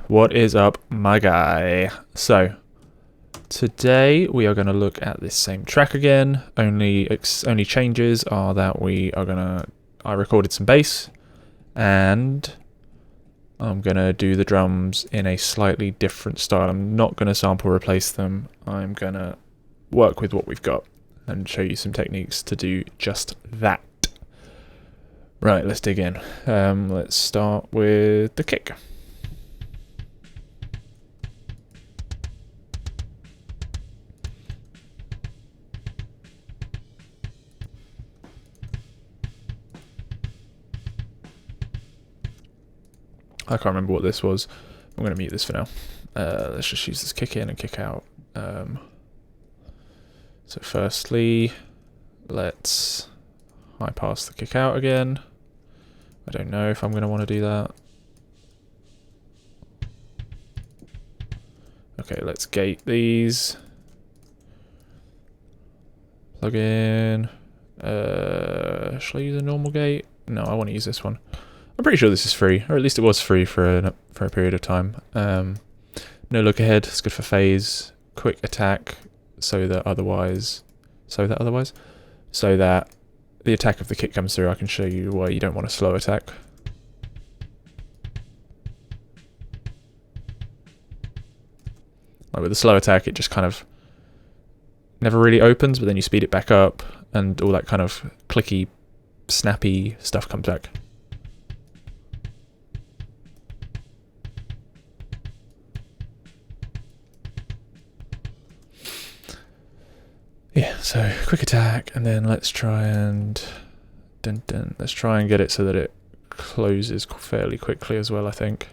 What is up, my guy? So, today we are going to look at this same track again. Only changes are that I recorded some bass, and I'm going to do the drums in a slightly different style. I'm not going to sample replace them. I'm going to work with what we've got and show you some techniques to do just that. Right, let's dig in. Let's start with the kick. I can't remember what this was. I'm going to mute this for now. Let's just use this kick in and kick out. So firstly, let's high pass the kick out again. I don't know if I'm going to want to do that. Okay, let's gate these. Plug in. Shall I use a normal gate? No, I want to use this one. I'm pretty sure this is free, or at least it was free for a period of time. No look ahead. It's good for phase. Quick attack, so that the attack of the kick comes through. I can show you why you don't want a slow attack. Like with the slow attack, it just kind of never really opens, but then you speed it back up, and all that kind of clicky, snappy stuff comes back. Yeah, so quick attack, and then let's try and let's try and get it so that it closes fairly quickly as well, I think.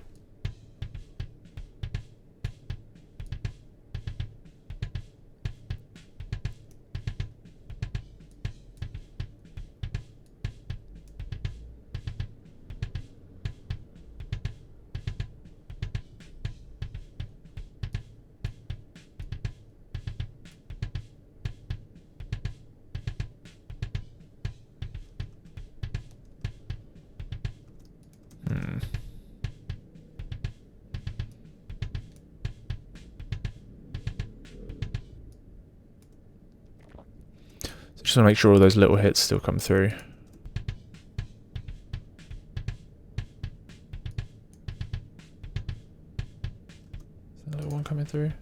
Just want to make sure all those little hits still come through. Is that little one coming through?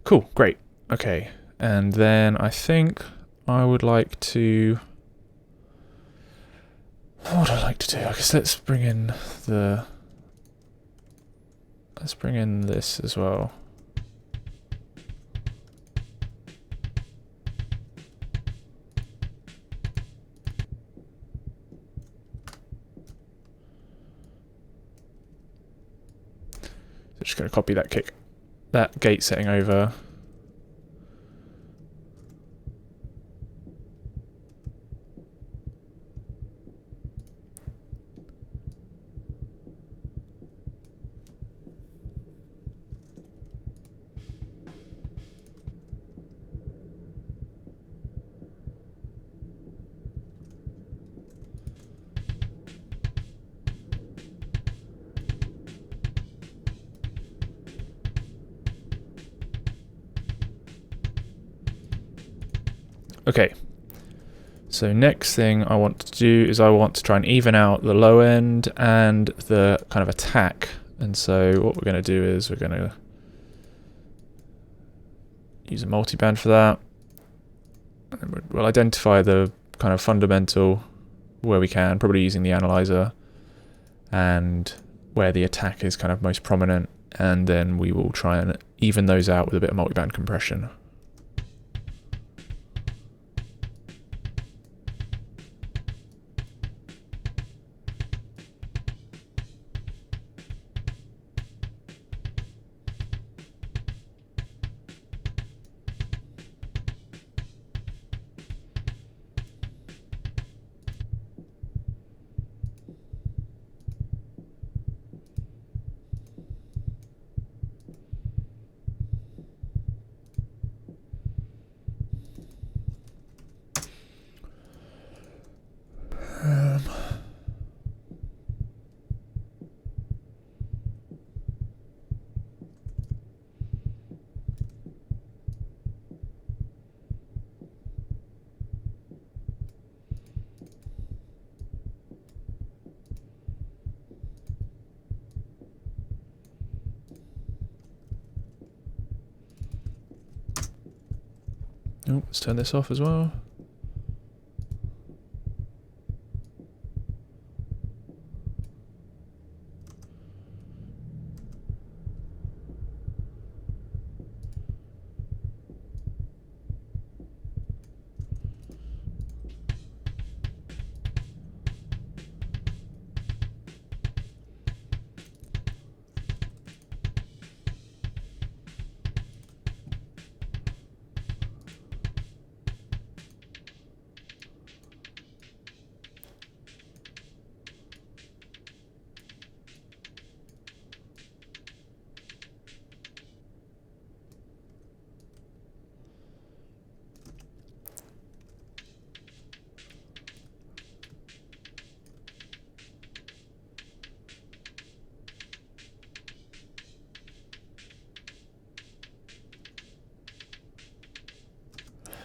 Cool, great. Okay, and then I think I would like to... What would I like to do? I guess let's bring in this as well. So just going to copy that gate setting over. Okay, so next thing I want to do is I want to try and even out the low end and the kind of attack. And so what we're going to do is we're going to use a multiband for that. And we'll identify the kind of fundamental where we can, probably using the analyzer, and where the attack is kind of most prominent. And then we will try and even those out with a bit of multiband compression. Oh, let's turn this off as well.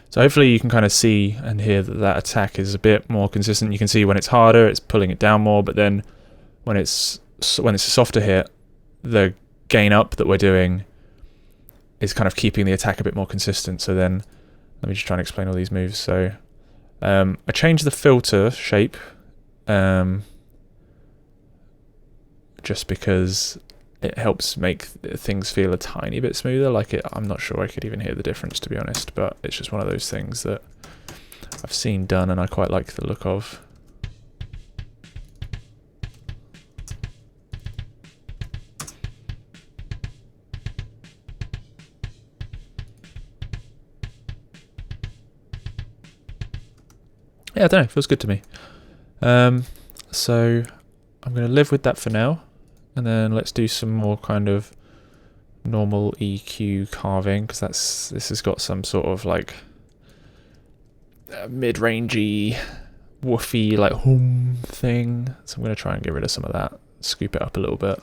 So hopefully you can kind of see and hear that that attack is a bit more consistent. You can see when it's harder, it's pulling it down more, but then when it's a softer hit, the gain up that we're doing is kind of keeping the attack a bit more consistent. So then, let me just try and explain all these moves. So I changed the filter shape just because it helps make things feel a tiny bit smoother. Like I'm not sure I could even hear the difference, to be honest, but it's just one of those things that I've seen done and I quite like the look of. Yeah, I don't know, feels good to me. So I'm going to live with that for now, and then let's do some more kind of normal EQ carving, because this has got some sort of like mid-rangey, woofy, like hum thing. So I'm going to try and get rid of some of that, scoop it up a little bit.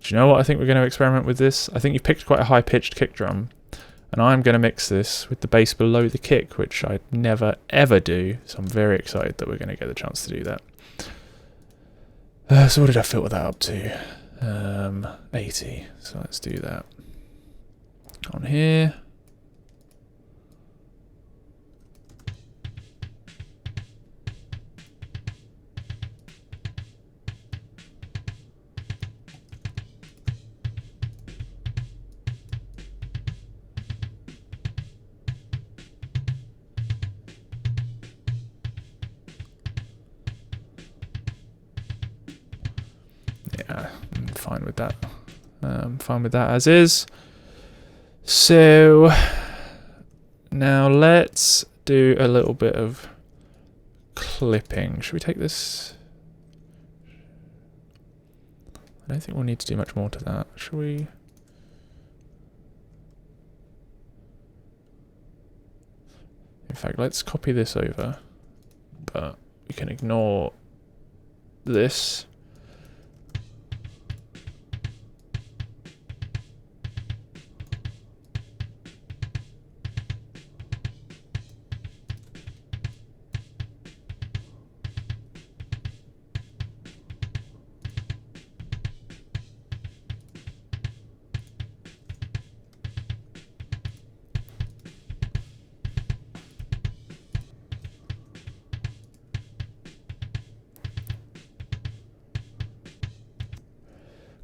Do you know what I think we're going to experiment with this? I think you've picked quite a high-pitched kick drum, and I'm going to mix this with the bass below the kick, which I never ever do, so I'm very excited that we're going to get the chance to do that. So what did I filter that up to? 80, so let's do that. On here. Yeah, I'm fine with that. Fine with that as is. So now let's do a little bit of clipping. Should we take this? I don't think we'll need to do much more to that. Should we? In fact, let's copy this over, but we can ignore this.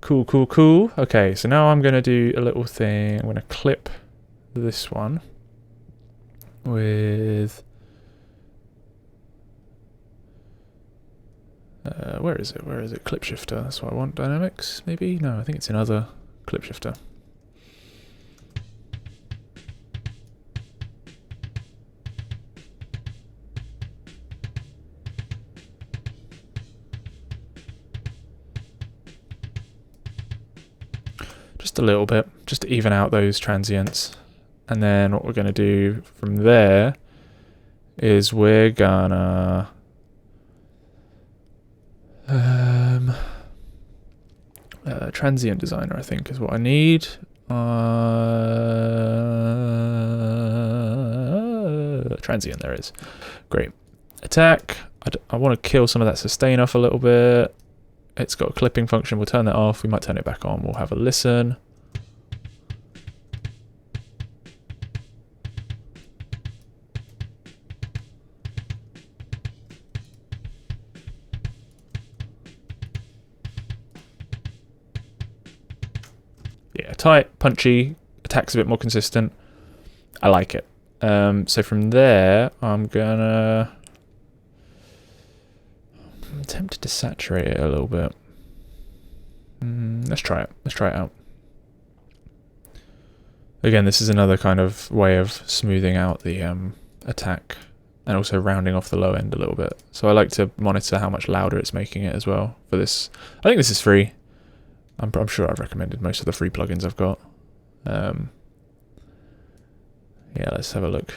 Cool, cool, cool. Okay, so now I'm going to do a little thing. I'm going to clip this one with Where is it? Where is it? Clip shifter. That's what I want. Dynamics, maybe? No, I think it's in other clip shifter. Just a little bit, just to even out those transients. And then what we're going to do from there is we're gonna transient designer, I think, is what I need. Transient, there it is. Great. Attack. I want to kill some of that sustain off a little bit. It's got a clipping function. We'll turn that off. We might turn it back on. We'll have a listen. Yeah, tight, punchy, attack's a bit more consistent. I like it. So from there, I'm tempted to saturate it a little bit. Let's try it. Let's try it out. Again, this is another kind of way of smoothing out the attack and also rounding off the low end a little bit. So I like to monitor how much louder it's making it as well for this. I think this is free. I'm sure I've recommended most of the free plugins I've got. Yeah, let's have a look.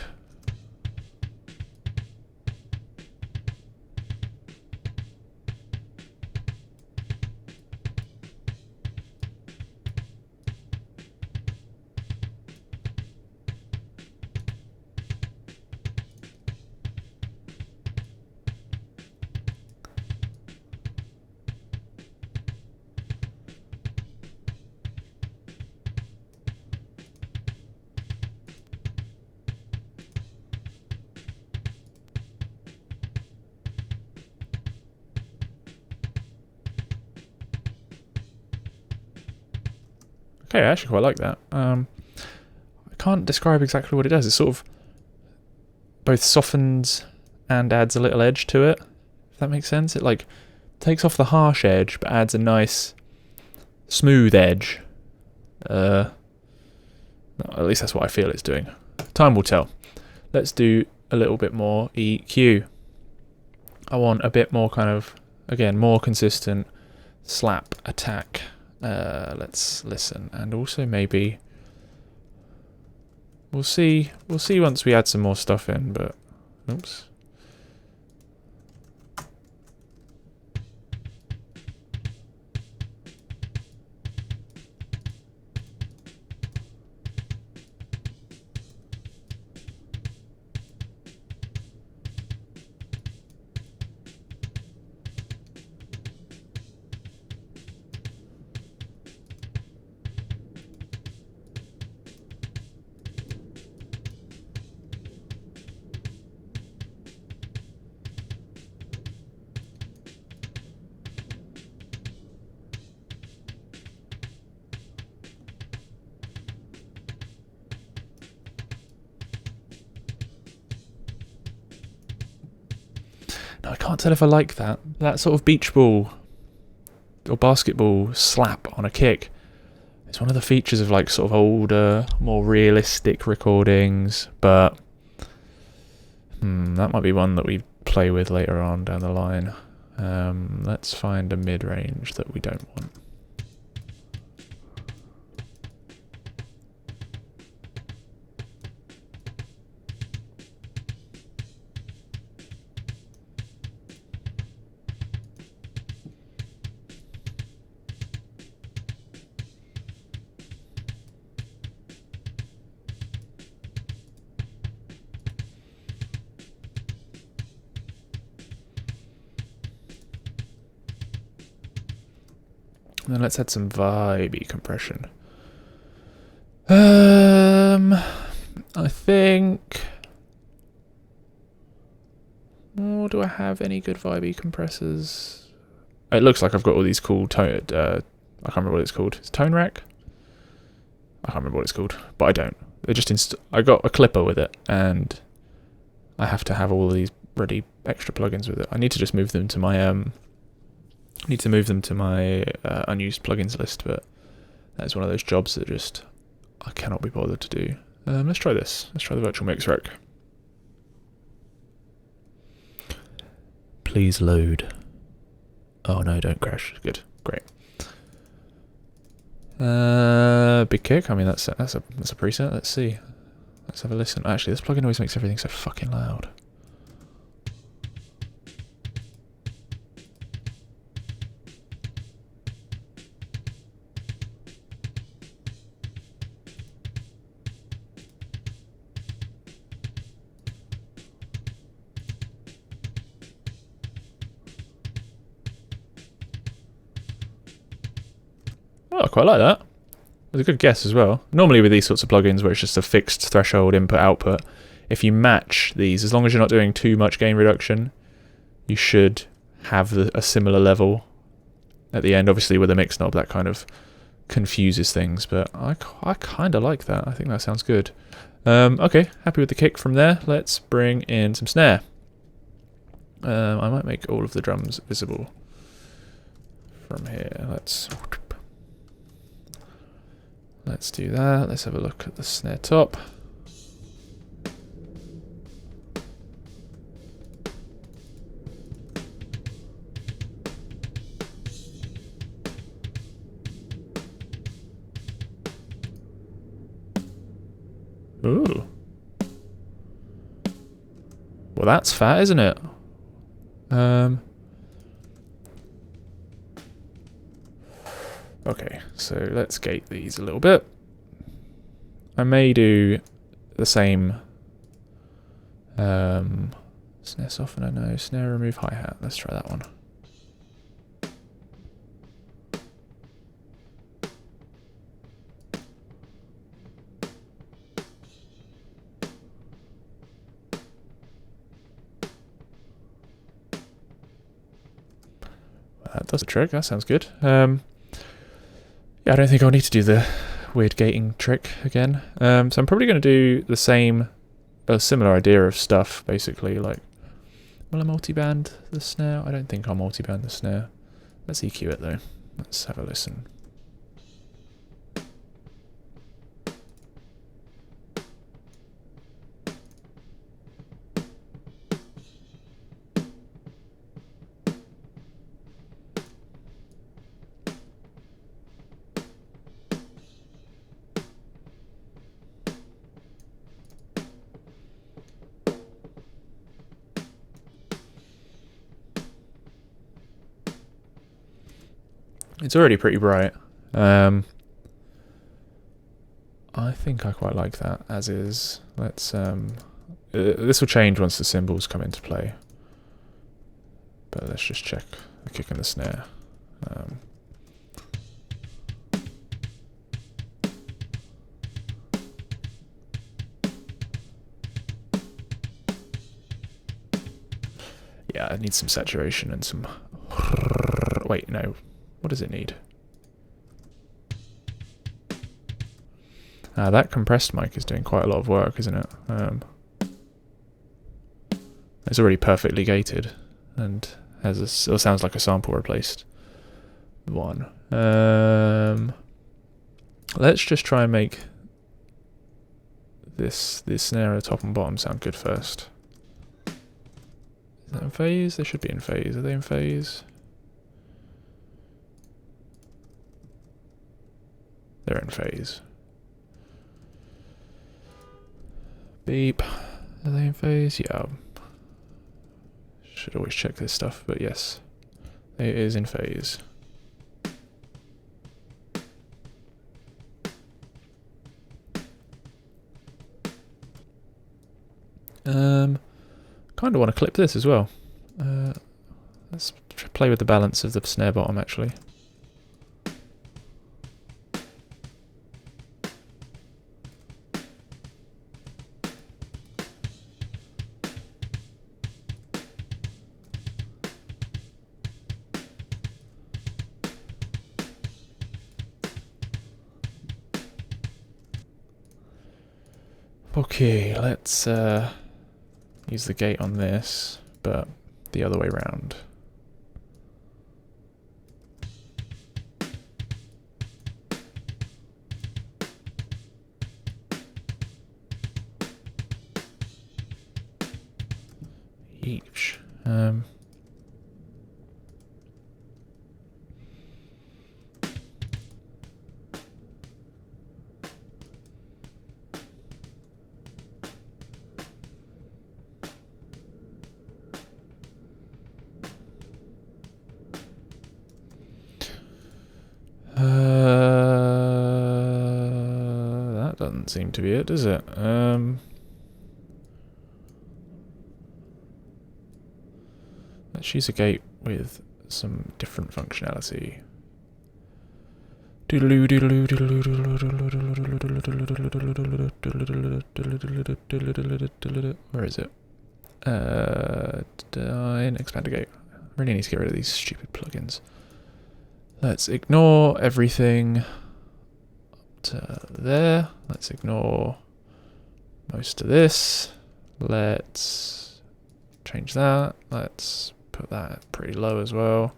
Okay, I actually quite like that. I can't describe exactly what it does. It sort of both softens and adds a little edge to it, if that makes sense. It like takes off the harsh edge but adds a nice smooth edge. At least that's what I feel it's doing. Time will tell. Let's do a little bit more EQ. I want a bit more kind of, again, more consistent slap attack. Let's listen, and also maybe we'll see once we add some more stuff in, but oops. No, I can't tell if I like that. That sort of beach ball or basketball slap on a kick. It's one of the features of like sort of older, more realistic recordings, but that might be one that we play with later on down the line. Let's find a mid-range that we don't want. And then let's add some vibey compression. I think... Oh, do I have any good vibey compressors? It looks like I've got all these cool tone... I can't remember what it's called. It's Tone Rack? I can't remember what it's called, but I don't. It just I got a clipper with it, and I have to have all of these ready extra plugins with it. I need to just move them to my Need to move them to my unused plugins list, but that's one of those jobs that just I cannot be bothered to do. Let's try this. Let's try the virtual mix rec. Please load. Oh no, don't crash. Good, great. Big kick. I mean, that's a preset. Let's see. Let's have a listen. Actually, this plugin always makes everything so fucking loud. Oh, I quite like that. It was a good guess as well. Normally with these sorts of plugins where it's just a fixed threshold input-output, if you match these, as long as you're not doing too much gain reduction, you should have a similar level at the end. Obviously with a mix knob that kind of confuses things, but I kind of like that. I think that sounds good. Okay, happy with the kick from there. Let's bring in some snare. I might make all of the drums visible from here. Let's do that. Let's have a look at the snare top. Ooh. Well, that's fat, isn't it? Okay, so let's gate these a little bit. I may do the same snare softener, no, snare remove hi-hat. Let's try that one. That does the trick, that sounds good. Yeah, I don't think I'll need to do the weird gating trick again. So I'm probably going to do the same, a similar idea of stuff, basically. Like, will I multiband the snare? I don't think I'll multiband the snare. Let's EQ it though. Let's have a listen. It's already pretty bright. I think I quite like that, as is. Let's this will change once the cymbals come into play. But let's just check the kick and the snare. Yeah, it needs some saturation and some... Wait, no. What does it need? That compressed mic is doing quite a lot of work, isn't it? It's already perfectly gated and has it sounds like a sample replaced one. Let's just try and make this snare at the top and bottom sound good first. Is that in phase? They should be in phase. Are they in phase? They're in phase. Beep. Are they in phase? Yeah. Should always check this stuff, but yes. It is in phase. Kind of want to clip this as well. Let's play with the balance of the snare bottom actually. Okay, let's use the gate on this, but the other way round. each. That doesn't seem to be it, does it? Let's use a gate with some different functionality. Where is it? Expand a gate. I really need to get rid of these stupid plugins. Let's ignore everything up to there. Let's ignore most of this. Let's change that. Let's put that pretty low as well.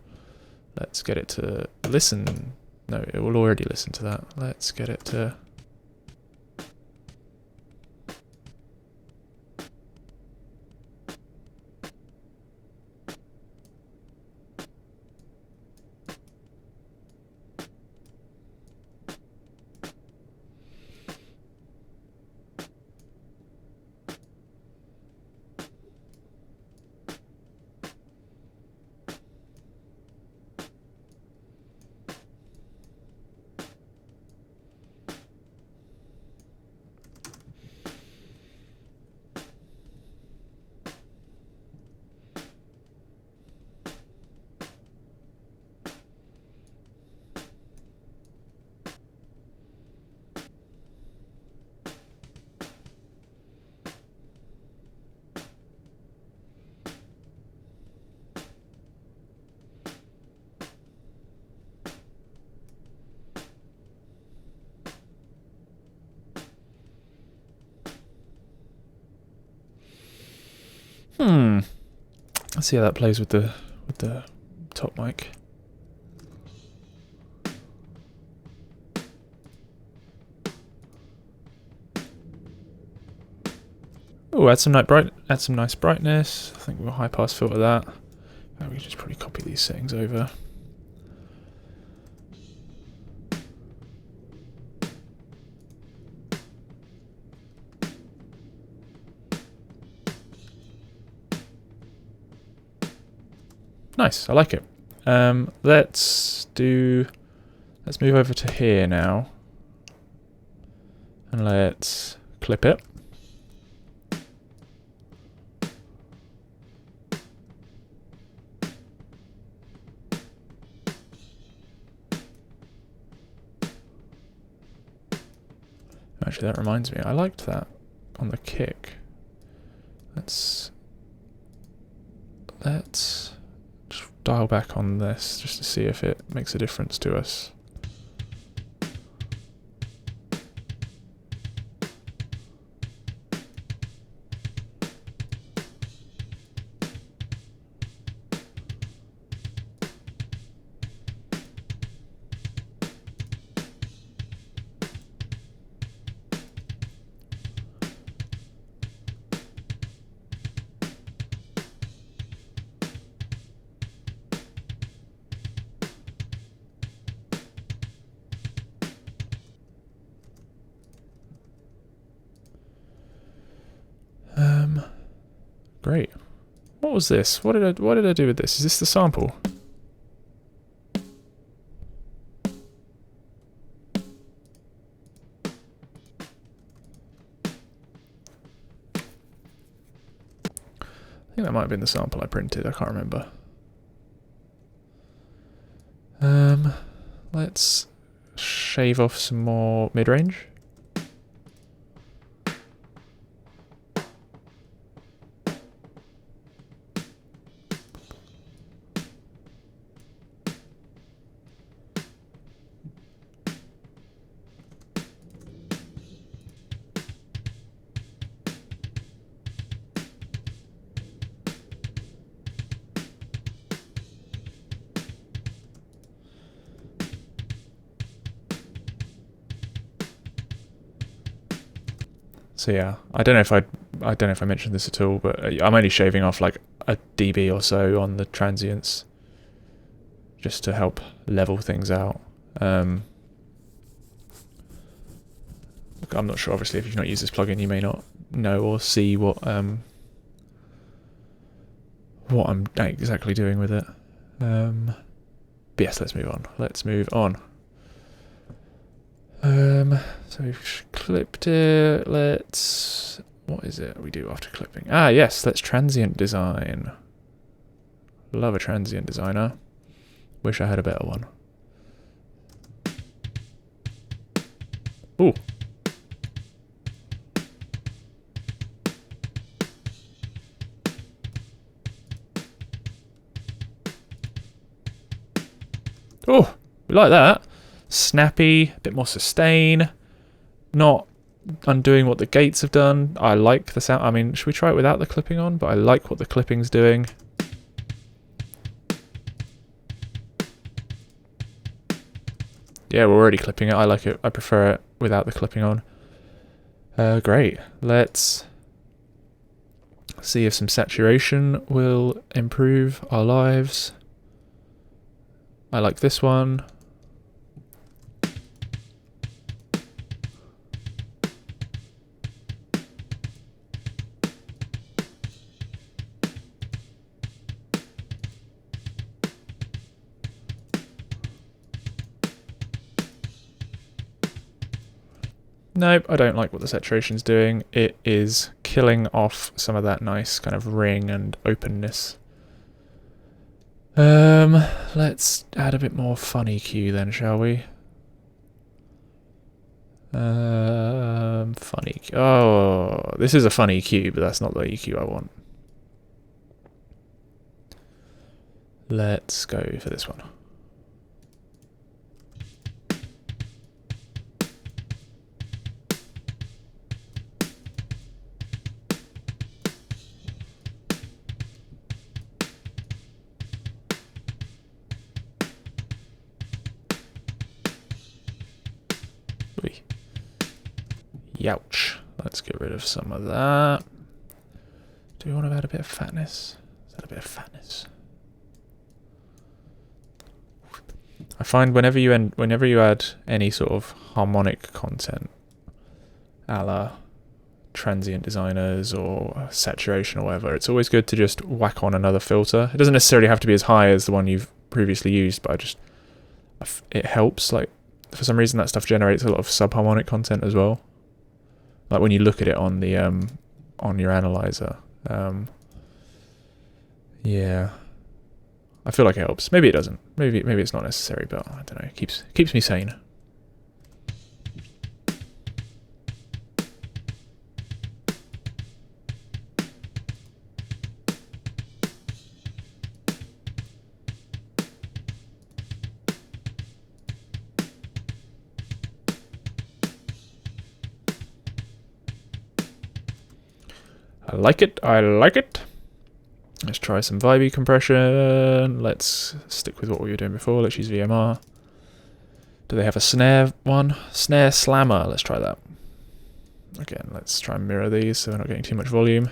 Let's get it to listen. No, it will already listen to that. Let's get it to... Let's see how that plays with the top mic. Oh, add some nice brightness. I think we'll high pass filter that. We can just probably copy these settings over. Nice, I like it. Let's move over to here now. And let's clip it. Actually, that reminds me, I liked that on the kick. Let's just dial back on this just to see if it makes a difference to us. Great. What was this? What did I do with this? Is this the sample? I think that might have been the sample I printed, I can't remember. Let's shave off some more mid-range. So yeah, I don't know if I mentioned this at all, but I'm only shaving off like a dB or so on the transients, just to help level things out. I'm not sure, obviously, if you've not used this plugin, you may not know or see what I'm exactly doing with it. But yes, let's move on. So we've clipped it. What is it we do after clipping? Ah, yes, let's transient design. Love a transient designer. Wish I had a better one. Ooh. Oh, we like that. Snappy, a bit more sustain. Not undoing what the gates have done. I like the sound. I mean, should we try it without the clipping on? But I like what the clipping's doing. Yeah, we're already clipping it. I like it. I prefer it without the clipping on. Great. Let's see if some saturation will improve our lives. I like this one. Nope, I don't like what the saturation's doing. It is killing off some of that nice kind of ring and openness. Let's add a bit more fun EQ then, shall we? Fun EQ. Oh, this is a fun EQ, but that's not the EQ I want. Let's go for this one. Youch. Let's get rid of some of that. Do we want to add a bit of fatness? Is that a bit of fatness? I find whenever you add any sort of harmonic content, a la transient designers or saturation or whatever, it's always good to just whack on another filter. It doesn't necessarily have to be as high as the one you've previously used, but it helps. Like, for some reason that stuff generates a lot of subharmonic content as well. Like when you look at it on the on your analyzer. Yeah. I feel like it helps. Maybe it doesn't. Maybe it's not necessary, but I don't know. It keeps me sane. I like it. I like it. Let's try some vibey compression. Let's stick with what we were doing before. Let's use VMR. Do they have a snare one? Snare slammer. Let's try that. Again, let's try and mirror these so we're not getting too much volume.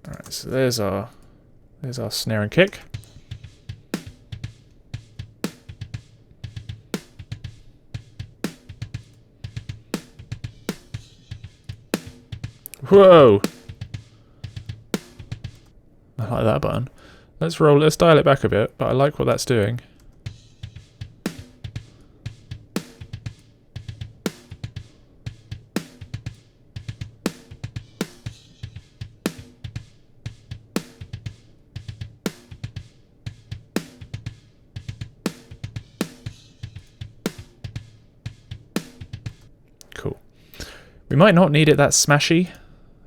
Alright, so there's our snare and kick. Whoa! I like that button. Let's dial it back a bit, but I like what that's doing. Cool. We might not need it that smashy.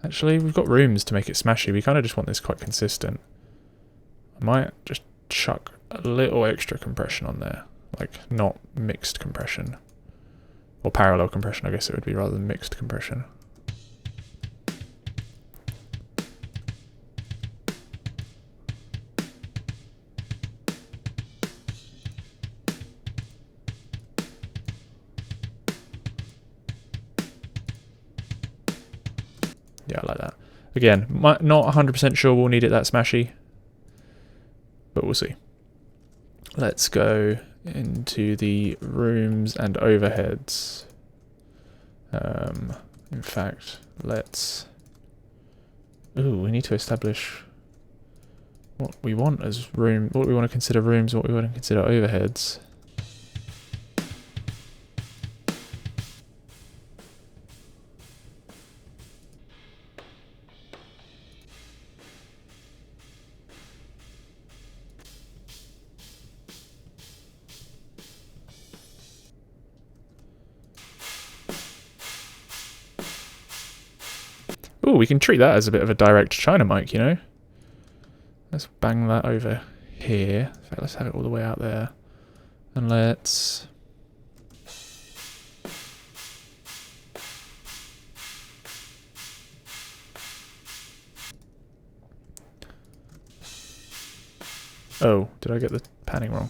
Actually, we've got rooms to make it smashy. We kind of just want this quite consistent. Might just chuck a little extra compression on there. Like, not mixed compression. Or parallel compression, I guess it would be, rather than mixed compression. Yeah, I like that. Again, not 100% sure we'll need it that smashy, but we'll see. Let's go into the rooms and overheads. In fact, let's... Ooh, we need to establish what we want as room, what we want to consider rooms, what we want to consider overheads. Ooh, we can treat that as a bit of a direct China mic, you know? Let's bang that over here. In fact, let's have it all the way out there. And let's... Oh, did I get the panning wrong?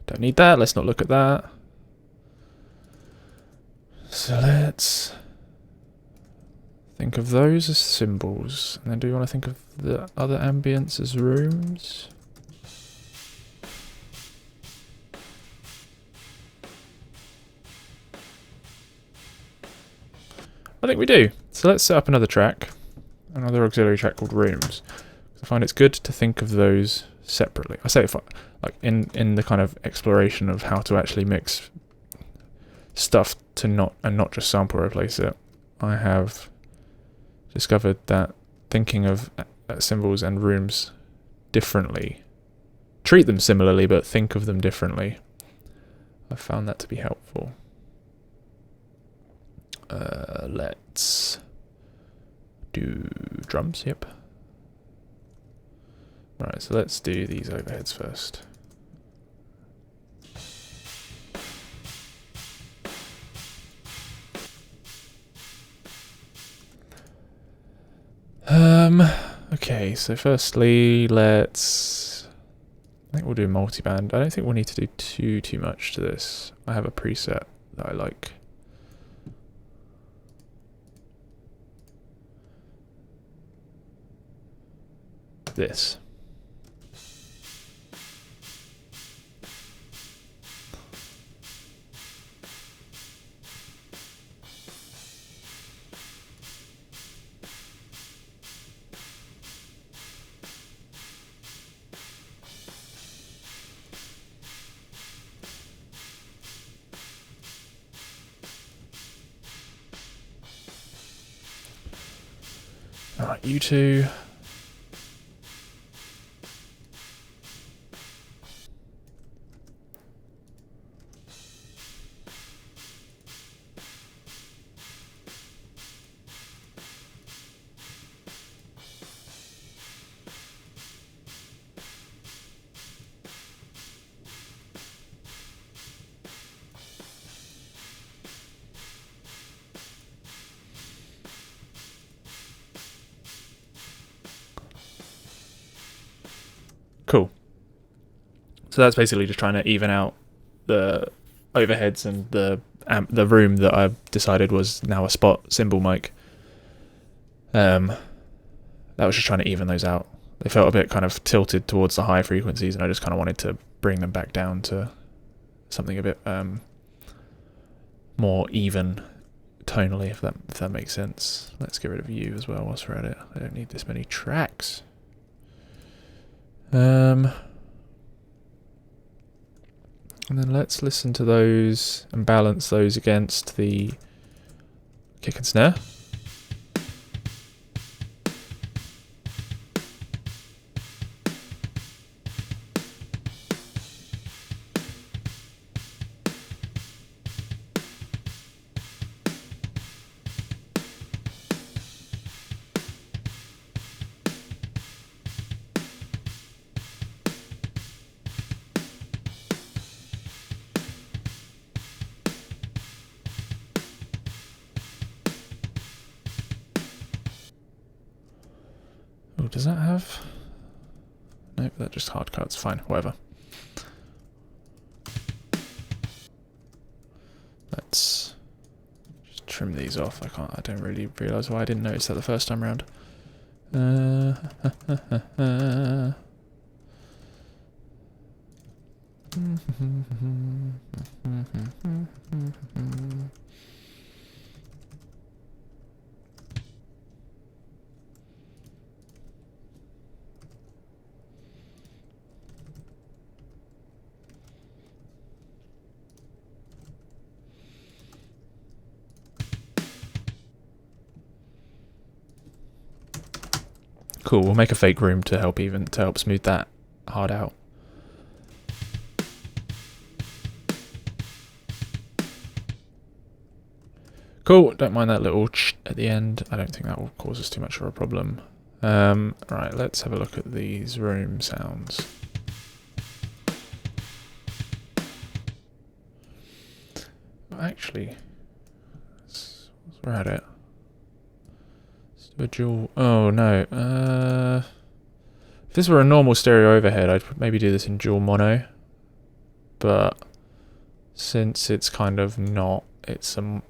Don't need that, let's not look at that. So let's think of those as symbols. And then do you want to think of the other ambience as rooms? I think we do. So let's set up another track, another auxiliary track called rooms. I find it's good to think of those separately. I say if like in the kind of exploration of how to actually mix stuff to not just sample replace it, I have discovered that thinking of symbols and rooms differently, treat them similarly but think of them differently, I found that to be helpful. Let's do drums. Yep. Right, so let's do these overheads first. Okay, so firstly, let's... I think we'll do multiband. I don't think we'll need to do too much to this. I have a preset that I like. This. Alright, you two. Cool. So that's basically just trying to even out the overheads and the room that I decided was now a spot cymbal mic. That was just trying to even those out. They felt a bit kind of tilted towards the high frequencies, and I just kind of wanted to bring them back down to something a bit more even tonally, if that makes sense. Let's get rid of you as well whilst we're at it. I don't need this many tracks. And then let's listen to those and balance those against the kick and snare. does that have... Nope, that just hard cuts. Fine, whatever. Let's just trim these off. I don't really realise why I didn't notice that the first time round. Cool, we'll make a fake room to help smooth that hard out. Cool, don't mind that little ch at the end. I don't think that will cause us too much of a problem. Right, let's have a look at these room sounds. Actually, we're at it. Let's do a dual. Oh no. If this were a normal stereo overhead, I'd maybe do this in dual mono. But since it's kind of not, it's a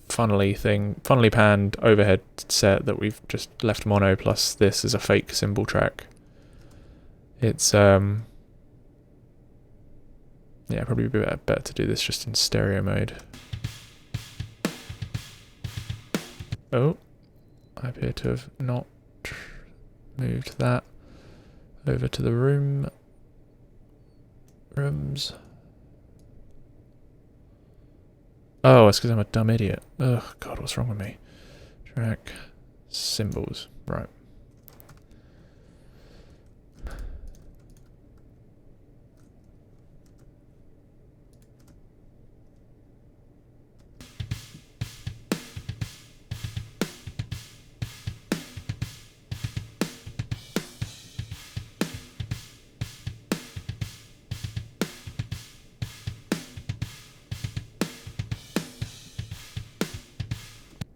funnily panned overhead set that we've just left mono, plus this is a fake cymbal track. It's yeah, probably be better to do this just in stereo mode. Oh, I appear to have not moved that over to the rooms. Oh, it's because I'm a dumb idiot. Oh god, what's wrong with me? Track symbols, right.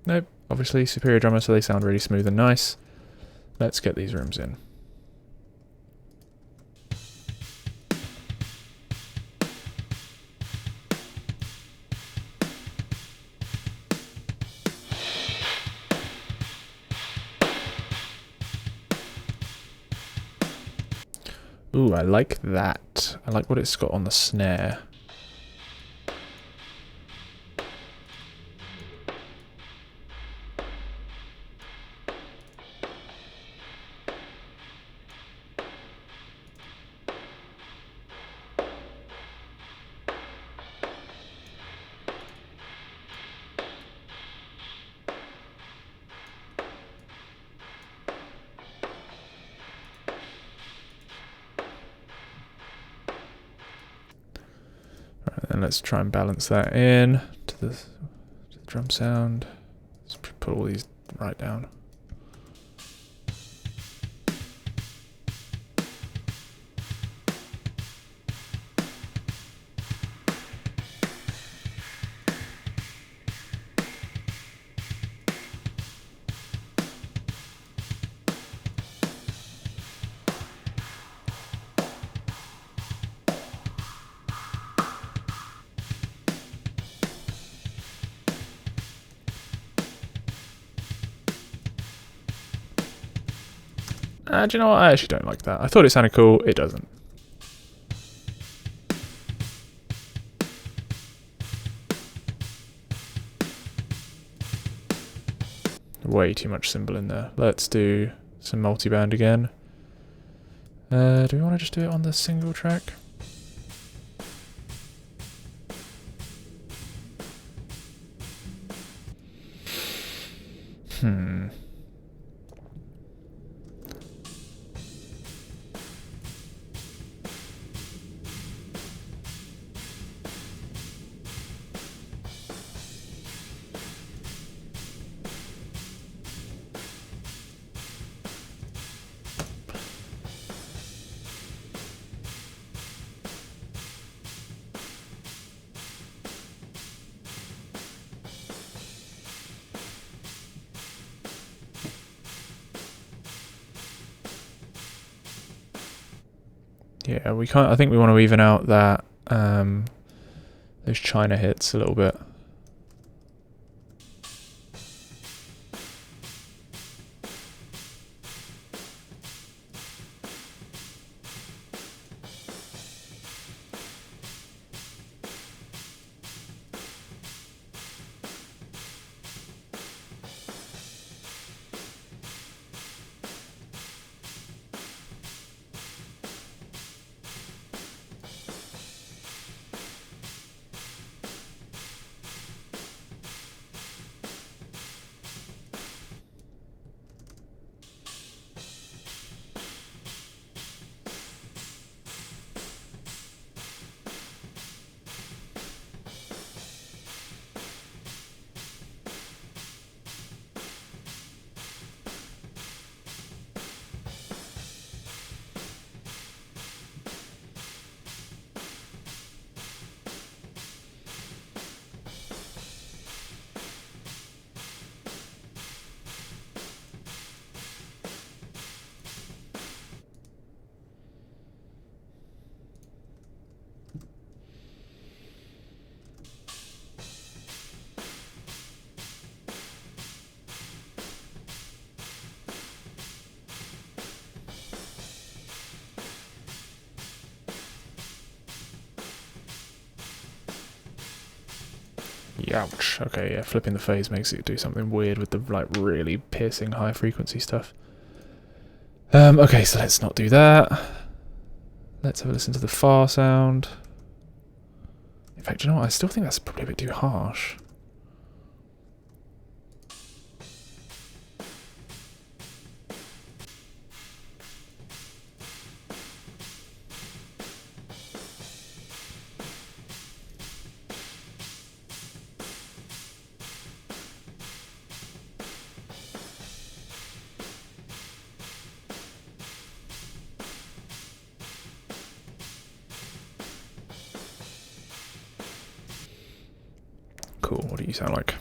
Nope, obviously superior drummer, so they sound really smooth and nice. Let's get these rooms in. Ooh, I like that. I like what it's got on the snare. And let's try and balance that in to the drum sound. Let's put all these right down. Do you know what? I actually don't like that. I thought it sounded cool. It doesn't. Way too much cymbal in there. Let's do some multiband again. Do we want to just do it on the single track? Yeah, we can't. I think we want to even out that those China hits a little bit. Ouch. Okay, yeah, flipping the phase makes it do something weird with the like really piercing high frequency stuff. Okay, so let's not do that. Let's have a listen to the far sound. In fact, you know what? I still think that's probably a bit too harsh. Cool, what do you sound like?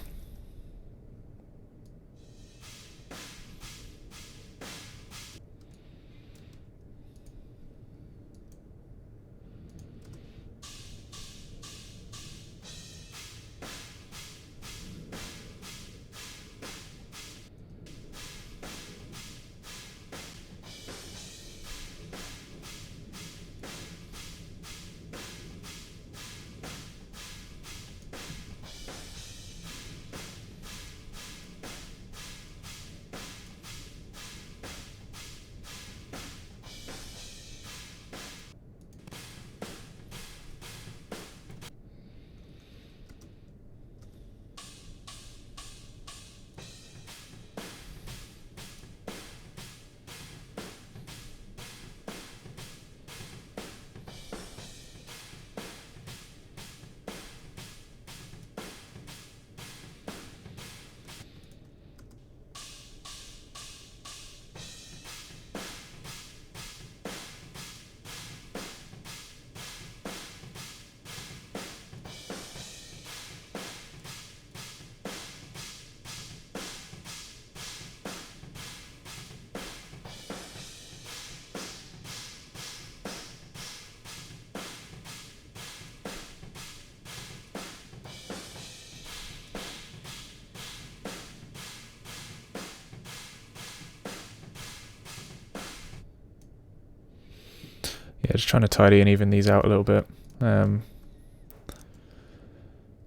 Yeah, just trying to tidy and even these out a little bit.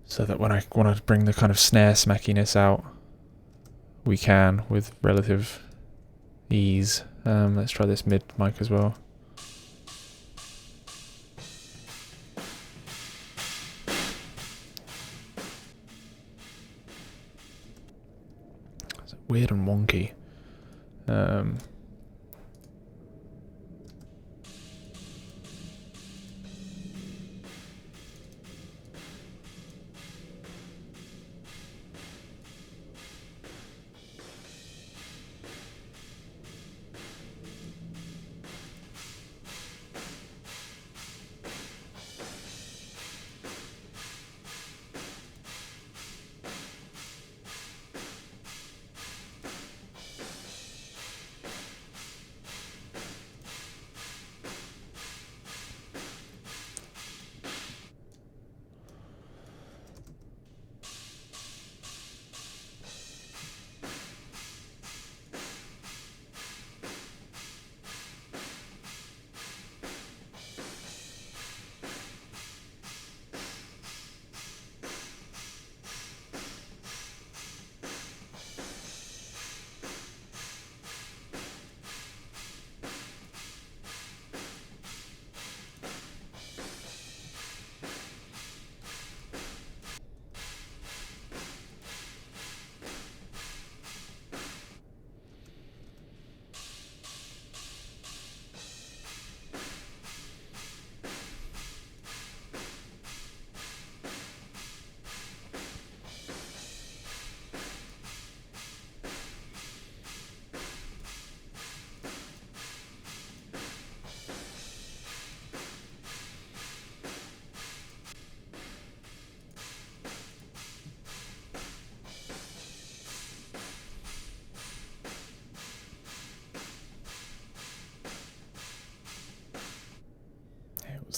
So that when I want to bring the kind of snare smackiness out, we can with relative ease. Let's try this mid mic as well. It's weird and wonky.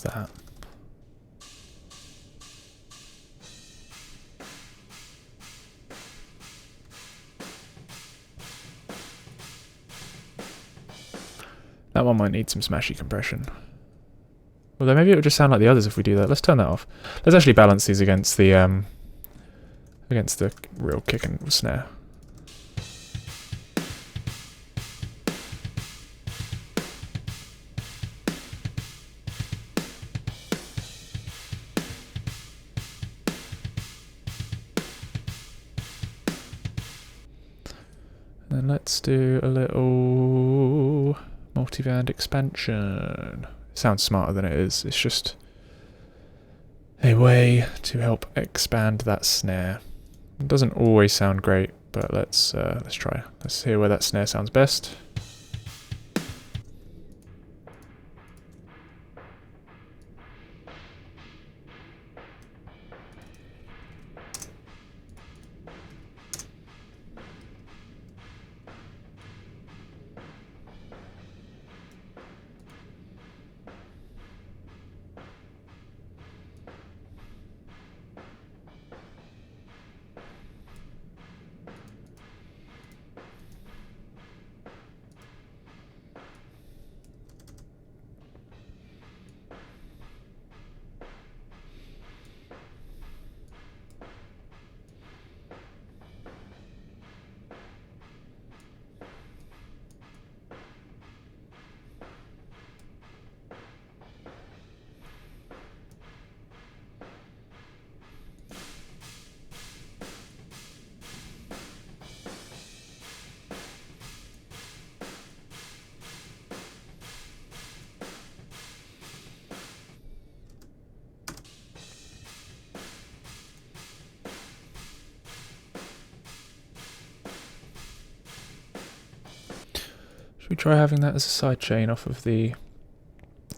What's that? That one might need some smashy compression. Although maybe it would just sound like the others if we do that. Let's turn that off. Let's actually balance these against the real kick and snare. And then let's do a little multiband expansion. It sounds smarter than it is. It's just a way to help expand that snare. It doesn't always sound great, but let's try. Let's hear where that snare sounds best. Should we try having that as a side chain off of the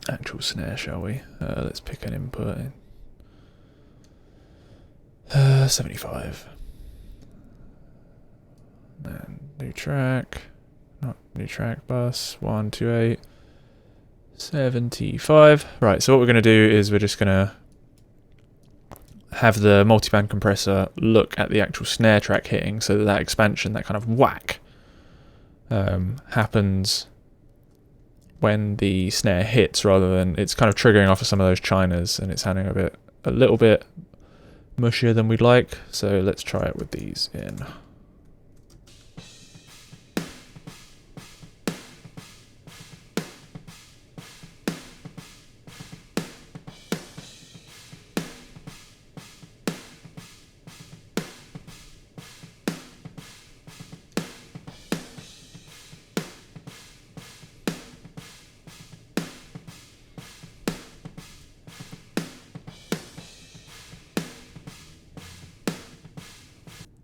actual snare, shall we? Let's pick an input. 75. And new track. Not new track, bus. 128. 75. Right, so what we're going to do is we're just going to have the multiband compressor look at the actual snare track hitting, so that that expansion, that kind of whack, happens when the snare hits, rather than it's kind of triggering off of some of those chinas, and it's sounding a little bit mushier than we'd like. So let's try it with these in.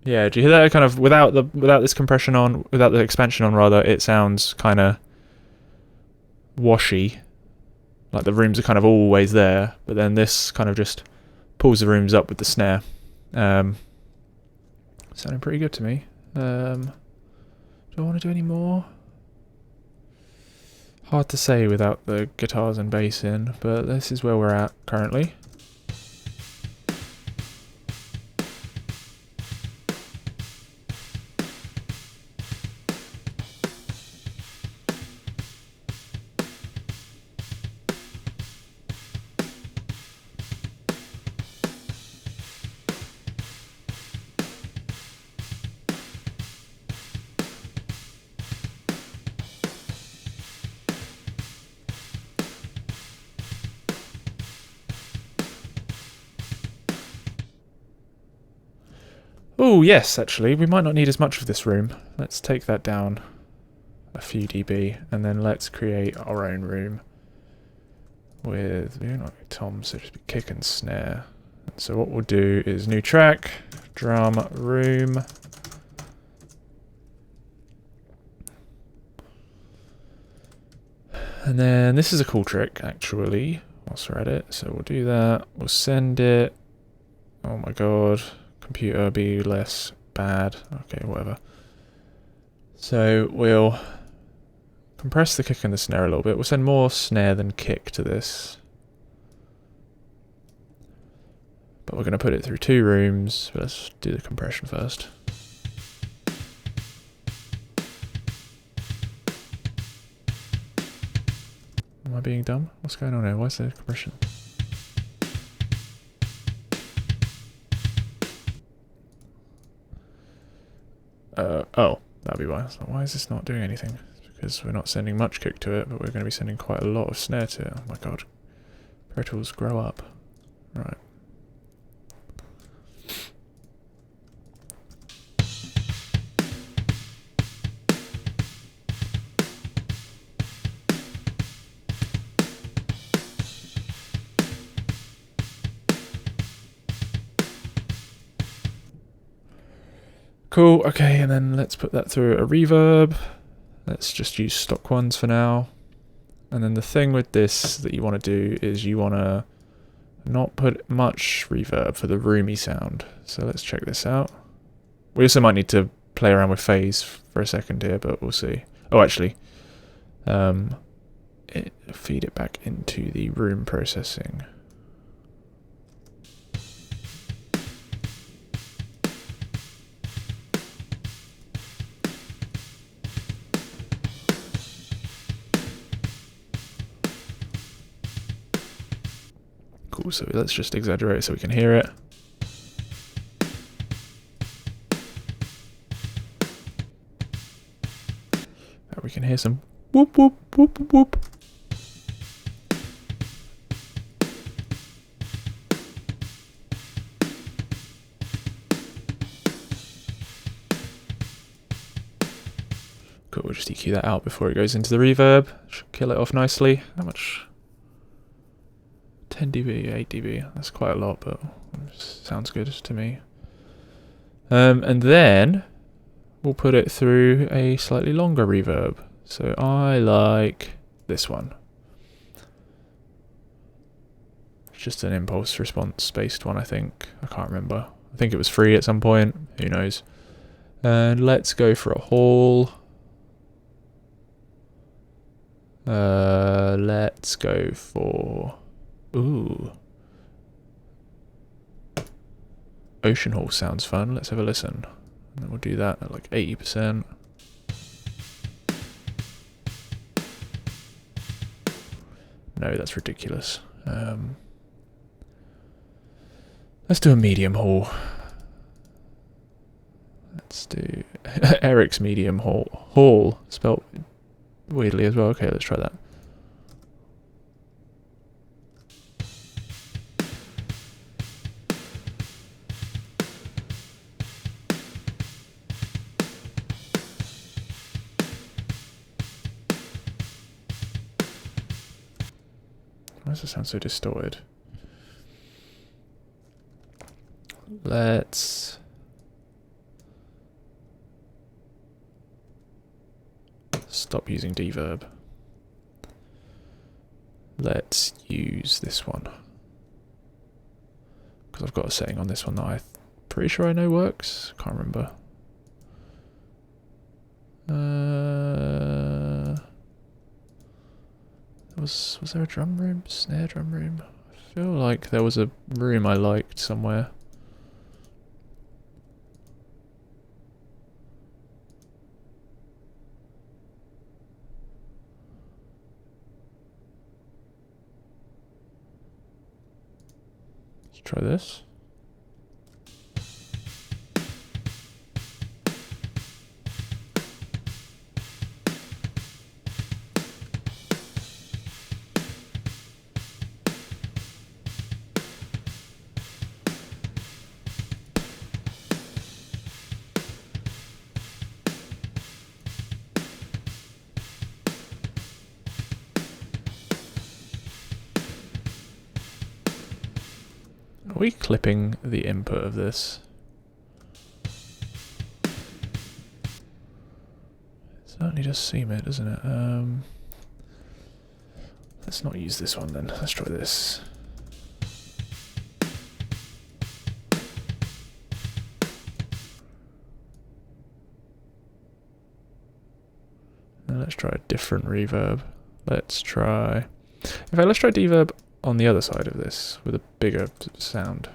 Yeah, do you hear that? Kind of without this compression on, without the expansion on rather, it sounds kind of washy. Like the rooms are kind of always there, but then this kind of just pulls the rooms up with the snare. Sounding pretty good to me. Do I want to do any more? Hard to say without the guitars and bass in, but this is where we're at currently. Oh yes, actually, we might not need as much of this room. Let's take that down a few dB, and then let's create our own room with, we're not tom, so just be kick and snare. So what we'll do is new track, drum room. And then this is a cool trick, actually, whilst we're at it. So we'll do that, we'll send it. Oh my god. Computer, be less bad. Okay, whatever. So we'll compress the kick and the snare a little bit. We'll send more snare than kick to this. But we're going to put it through 2 rooms. But let's do the compression first. Am I being dumb? What's going on here? Why is there compression? Oh, that'd be why. So why is this not doing anything? It's because we're not sending much kick to it, but we're going to be sending quite a lot of snare to it. Oh my god. Pro Tools, grow up. Right. Cool, okay, and then let's put that through a reverb. Let's just use stock ones for now. And then the thing with this that you want to do is you want to not put much reverb for the roomy sound. So let's check this out. We also might need to play around with phase for a second here, but we'll see. Oh, actually, feed it back into the room processing. Cool, so let's just exaggerate so we can hear it. Now we can hear some whoop whoop whoop whoop whoop. Cool, we'll just EQ that out before it goes into the reverb. Should kill it off nicely. How much? 10 dB, 8 dB. That's quite a lot, but sounds good to me. And then we'll put it through a slightly longer reverb. So I like this one. It's just an impulse response based one, I think. I can't remember. I think it was free at some point. Who knows? And let's go for a hall. Let's go for... Ooh. Ocean Hall sounds fun. Let's have a listen. And then we'll do that at like 80%. No, that's ridiculous. Let's do a medium hall. Let's do Eric's medium hall. Hall, spelled weirdly as well. Okay, let's try that. Why does it sound so distorted? Let's stop using deverb. Let's use this one. Because I've got a setting on this one that I'm pretty sure I know works. Can't remember. Was there a drum room? Snare drum room? I feel like there was a room I liked somewhere. Let's try this. Are we clipping the input of this? It certainly does seem it, doesn't it? Let's not use this one then. Let's try this. And let's try a different reverb. Let's try... In fact, let's try deverb on the other side of this with a bigger sound.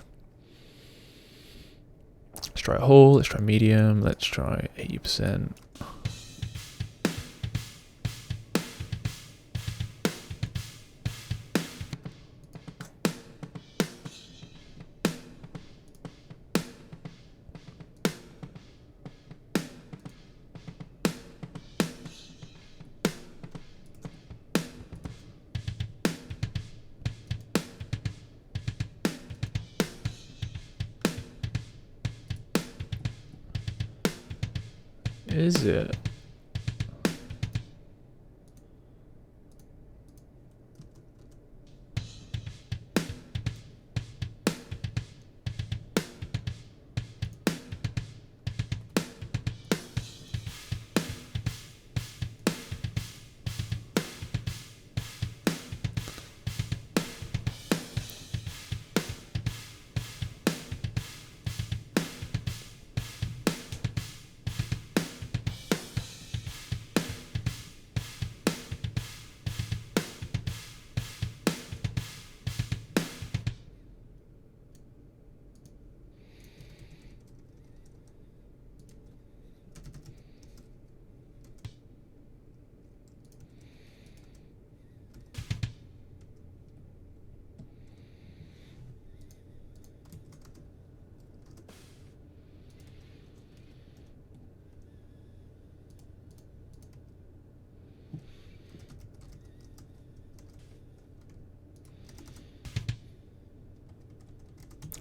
try whole, let's try medium, let's try 80%. Is it?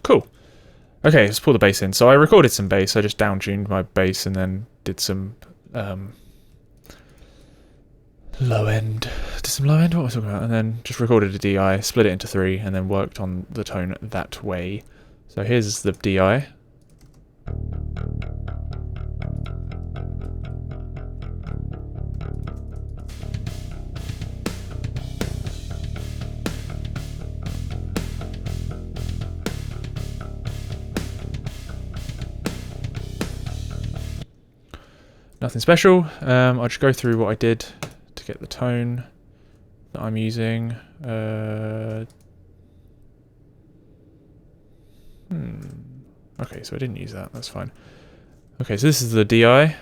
Cool. Okay, let's pull the bass in. So I recorded some bass. I just down-tuned my bass and then did some low end. Did some low end? What was I talking about? And then just recorded a DI, split it into 3, and then worked on the tone that way. So here's the DI. Nothing special. I'll just go through what I did to get the tone that I'm using. Okay, so I didn't use that. That's fine. Okay, so this is the DI.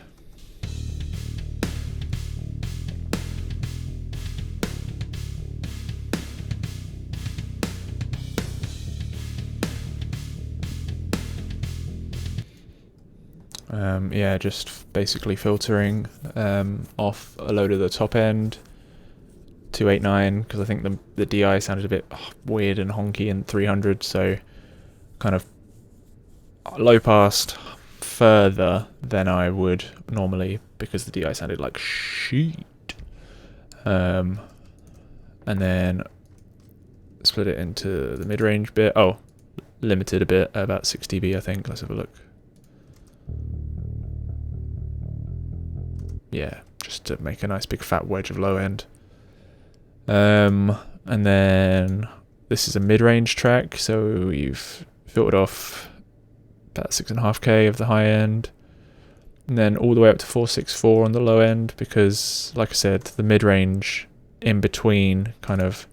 Yeah, just basically filtering off a load of the top end, 289, because I think the DI sounded a bit weird and honky in 300, so kind of low passed further than I would normally because the DI sounded like shit. And then split it into the mid-range bit. Oh, limited a bit, about 6 dB I think. Let's have a look. Yeah, just to make a nice big fat wedge of low end. And then this is a mid-range track, so you've filtered off about 6.5K of the high end, and then all the way up to 464 on the low end, because like I said, the mid-range in between kind of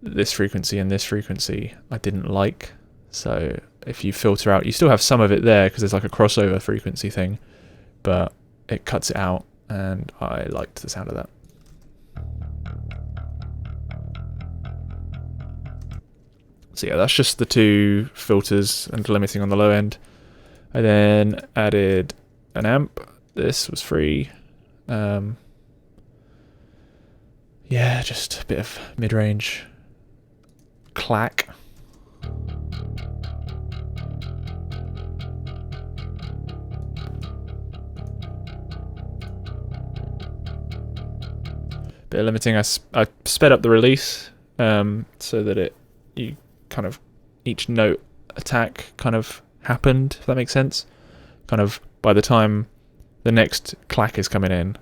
this frequency and this frequency I didn't like. So if you filter out, you still have some of it there because there's like a crossover frequency thing, but it cuts it out, and I liked the sound of that. So yeah, that's just the 2 filters and limiting on the low end. I then added an amp. This was free. Yeah, just a bit of mid-range clack. Bit of limiting. I sped up the release so that you kind of each note attack kind of happened, if that makes sense. Kind of by the time the next clack is coming in,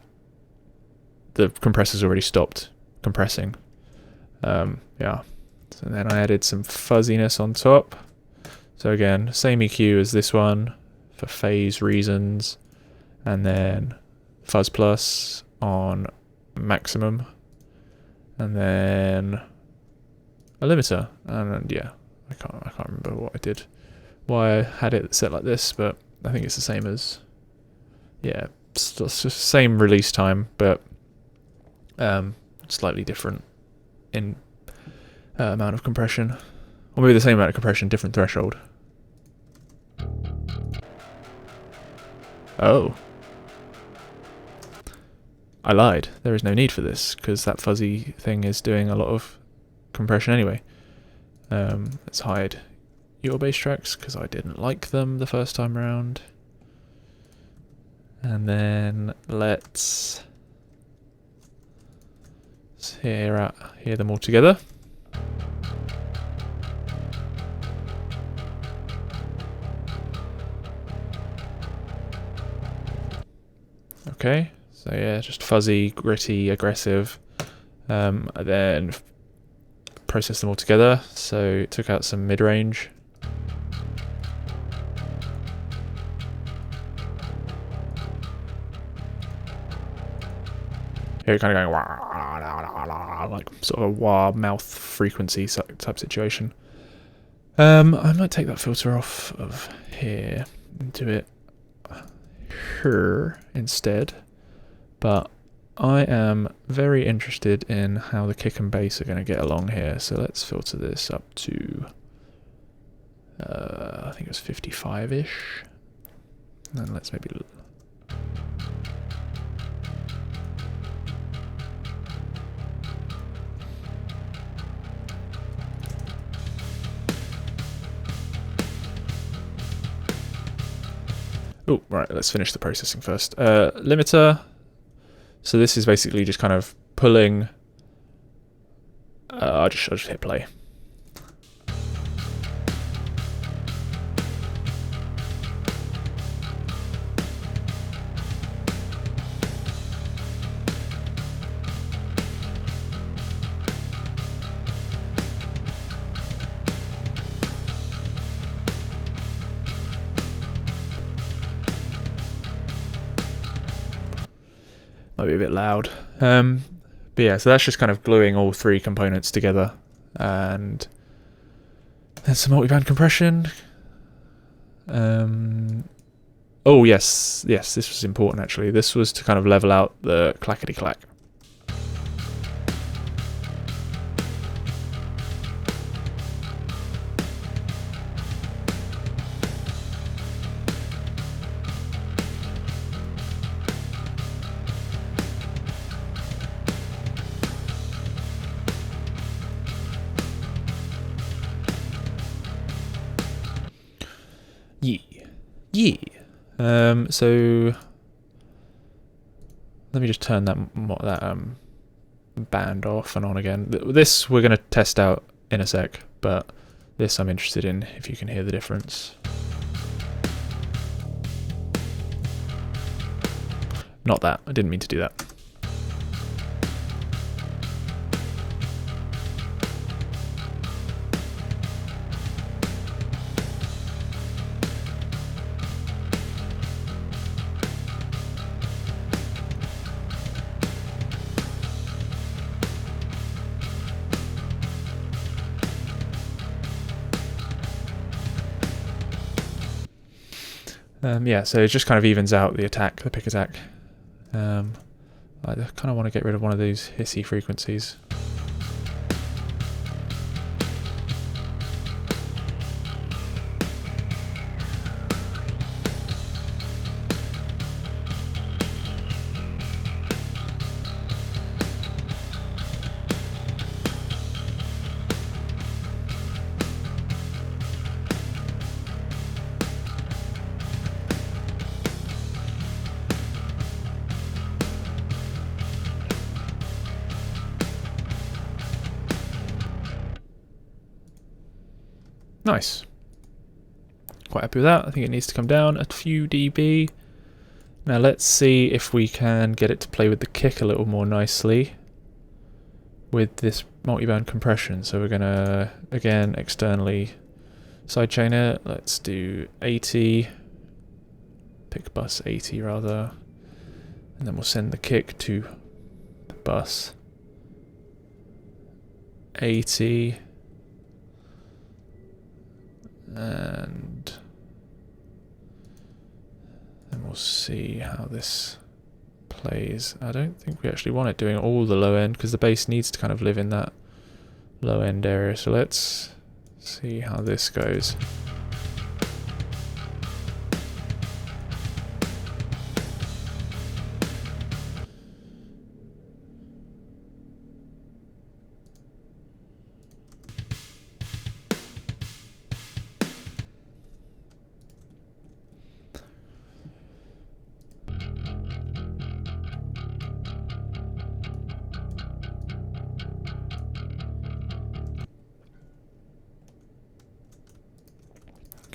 the compressor's already stopped compressing. Yeah. So then I added some fuzziness on top. So again, same EQ as this one for phase reasons, and then fuzz plus on maximum, and then a limiter, and yeah, I can't remember what I did, why I had it set like this, but I think it's the same as, yeah, it's the same release time, but slightly different in amount of compression, or maybe the same amount of compression, different threshold. Oh, I lied. There is no need for this because that fuzzy thing is doing a lot of compression anyway. Let's hide your bass tracks because I didn't like them the first time around. And then let's hear them all together. Okay, so yeah, just fuzzy, gritty, aggressive. And then process them all together. So took out some mid-range. Here, kind of going wah, like sort of a wah mouth frequency type situation. I might take that filter off of here and do it here instead. But I am very interested in how the kick and bass are going to get along here. So let's filter this up to, I think it was 55-ish. And let's maybe... Oh, right, let's finish the processing first. Limiter. So this is basically just kind of pulling... I'll just hit play. Might be a bit loud. But yeah, so that's just kind of gluing all three components together. And then some multiband compression. Oh yes, this was important actually. This was to kind of level out the clackety-clack. So let me just turn that band off and on again. This we're going to test out in a sec, but this I'm interested in if you can hear the difference. Not that, I didn't mean to do that. Yeah, so it just kind of evens out the attack, the pick attack. I kind of want to get rid of one of those hissy frequencies. Nice. Quite happy with that. I think it needs to come down a few dB. Now let's see if we can get it to play with the kick a little more nicely with this multiband compression. So we're gonna, again, externally sidechain it. Let's do 80, pick bus 80 rather, and then we'll send the kick to bus 80. And then we'll see how this plays. I don't think we actually want it doing all the low end because the bass needs to kind of live in that low end area. So let's see how this goes.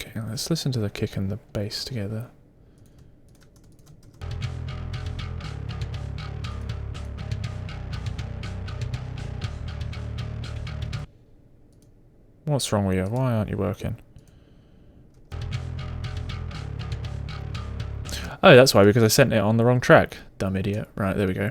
Okay, let's listen to the kick and the bass together. What's wrong with you? Why aren't you working? Oh, that's why, because I sent it on the wrong track. Dumb idiot. Right, there we go.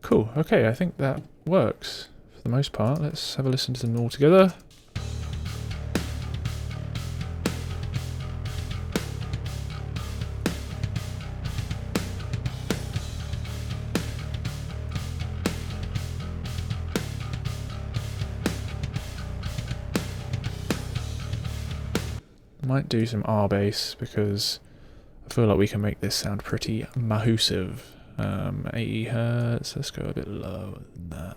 Cool, okay, I think that works for the most part. Let's have a listen to them all together. Might do some R bass because I feel like we can make this sound pretty mahoosive. 80 hertz, let's go a bit lower than that.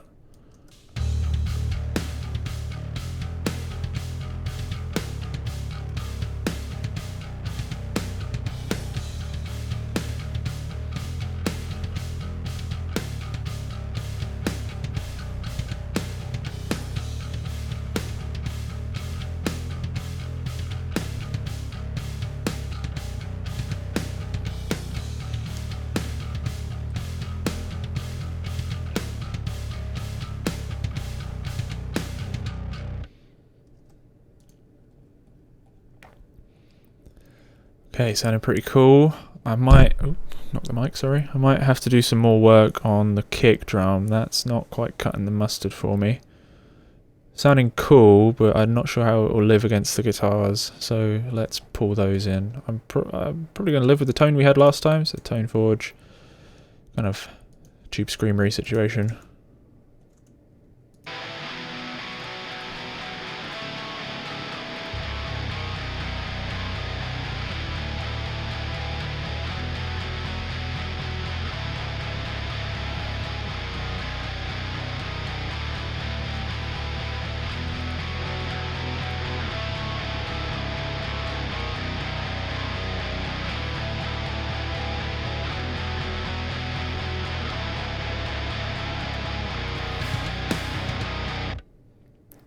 Okay, sounding pretty cool. I might, oh, knock the mic, sorry. I might have to do some more work on the kick drum. That's not quite cutting the mustard for me. Sounding cool, but I'm not sure how it will live against the guitars. So let's pull those in. I'm probably going to live with the tone we had last time. So Tone Forge, kind of Tube Screamery situation.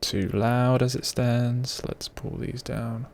Too loud as it stands. Let's pull these down.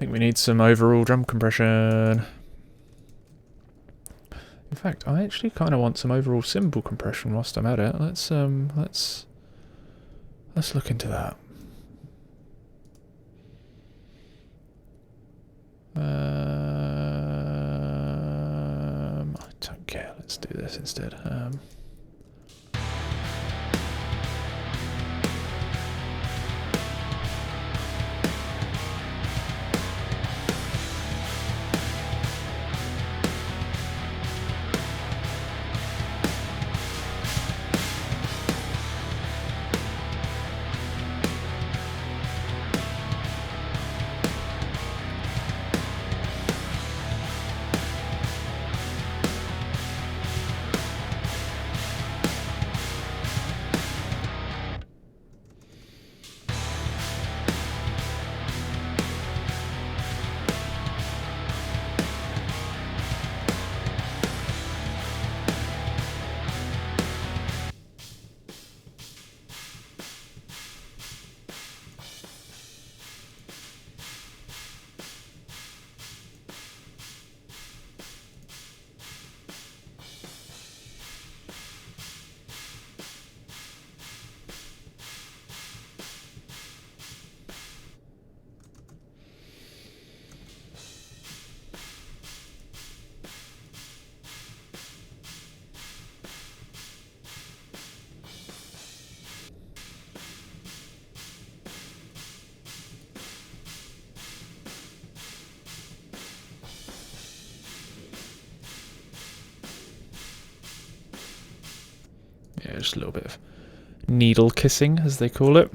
think we need some overall drum compression. In fact, I actually kind of want some overall cymbal compression whilst I'm at it. Let's look into that. I don't care. Let's do this instead. Yeah, just a little bit of needle kissing, as they call it.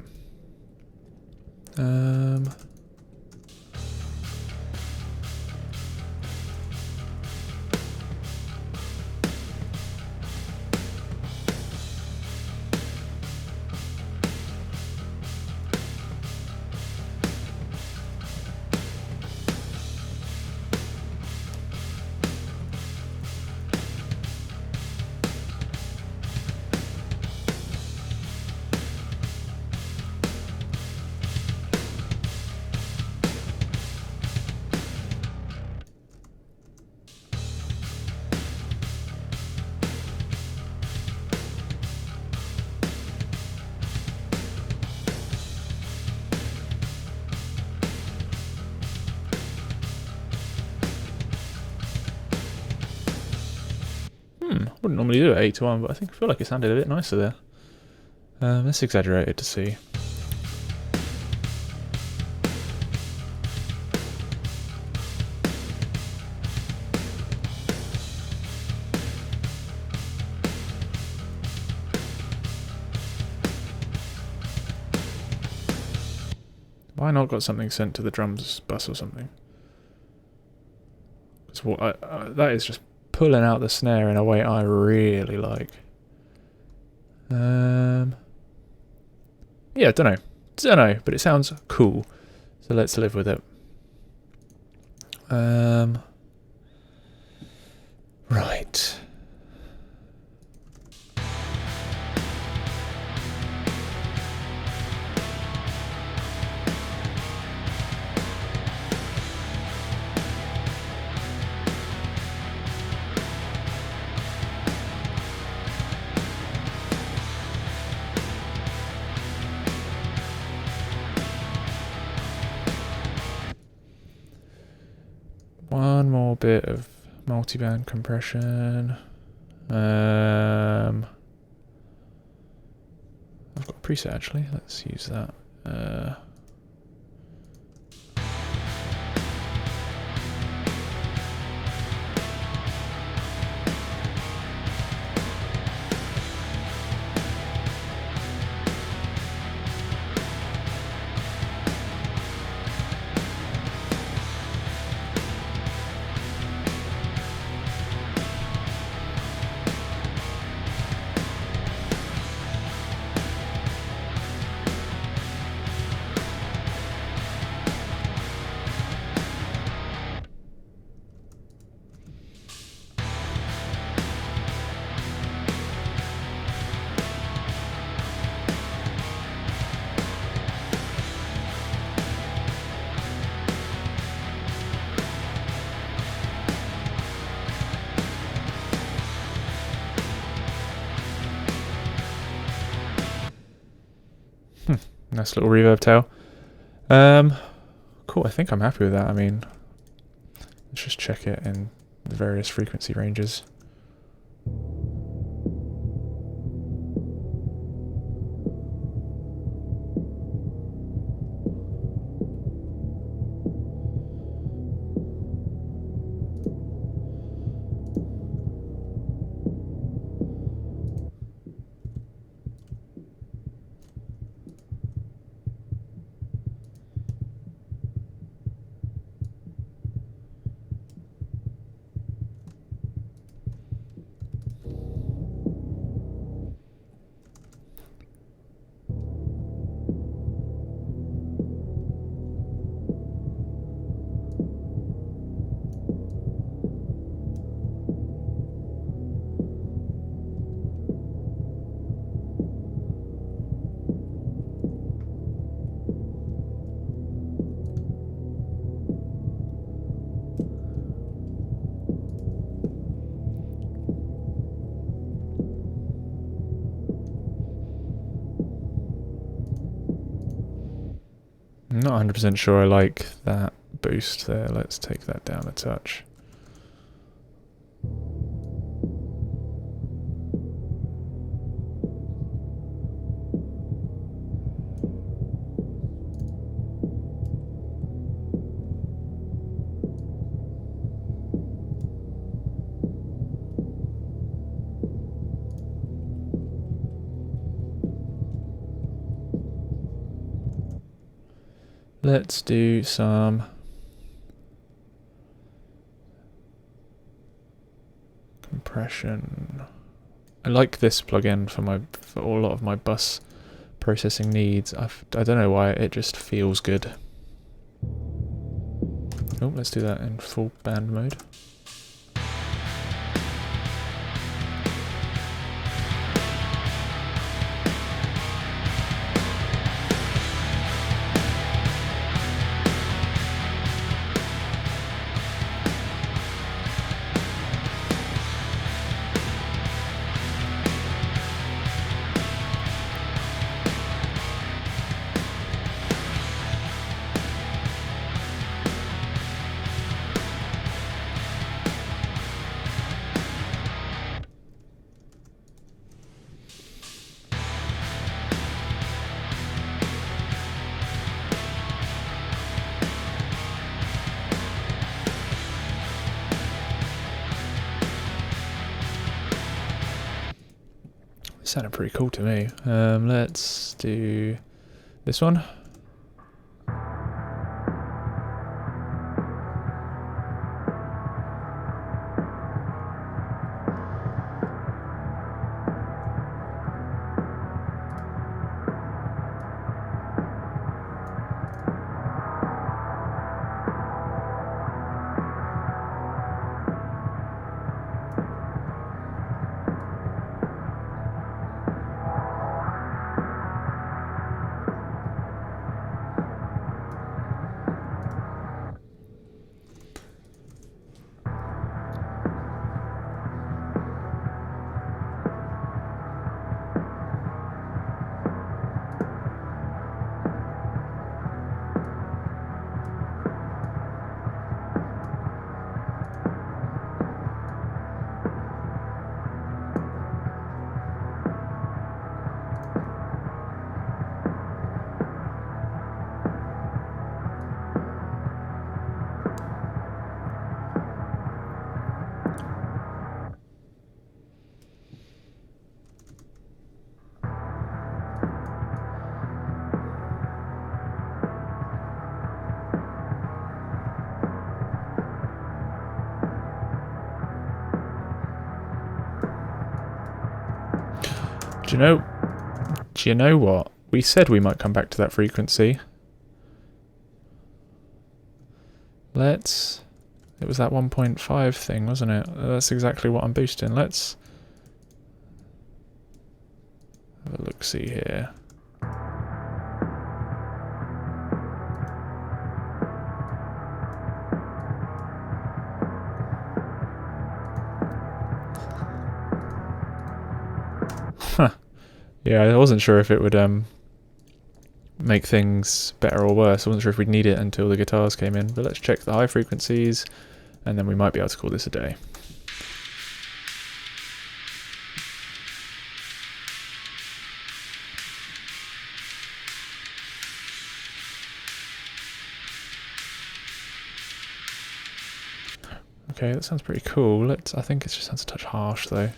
I wouldn't normally do it 8 to 1, but I feel like it sounded a bit nicer there. That's exaggerated to see. Why not got something sent to the drums bus or something? That is just pulling out the snare in a way I really like. Yeah, don't know, but it sounds cool, so let's live with it. Right. One more bit of multiband compression. I've got a preset actually, let's use that. Nice little reverb tail. Cool, I think I'm happy with that. I mean, let's just check it in the various frequency ranges. I'm not 100% sure I like that boost there. Let's take that down a touch. Let's do some compression. I like this plugin for a lot of my bus processing needs. I don't know why, it just feels good. Oh, let's do that in full band mode. Sounded pretty cool to me. Let's do this one. Do you know what? We said we might come back to that frequency. It was that 1.5 thing, wasn't it? That's exactly what I'm boosting. Let's have a look-see here. Huh. Yeah, I wasn't sure if it would make things better or worse. I wasn't sure if we'd need it until the guitars came in, but let's check the high frequencies and then we might be able to call this a day. Okay, that sounds pretty cool. I think it just sounds a touch harsh though.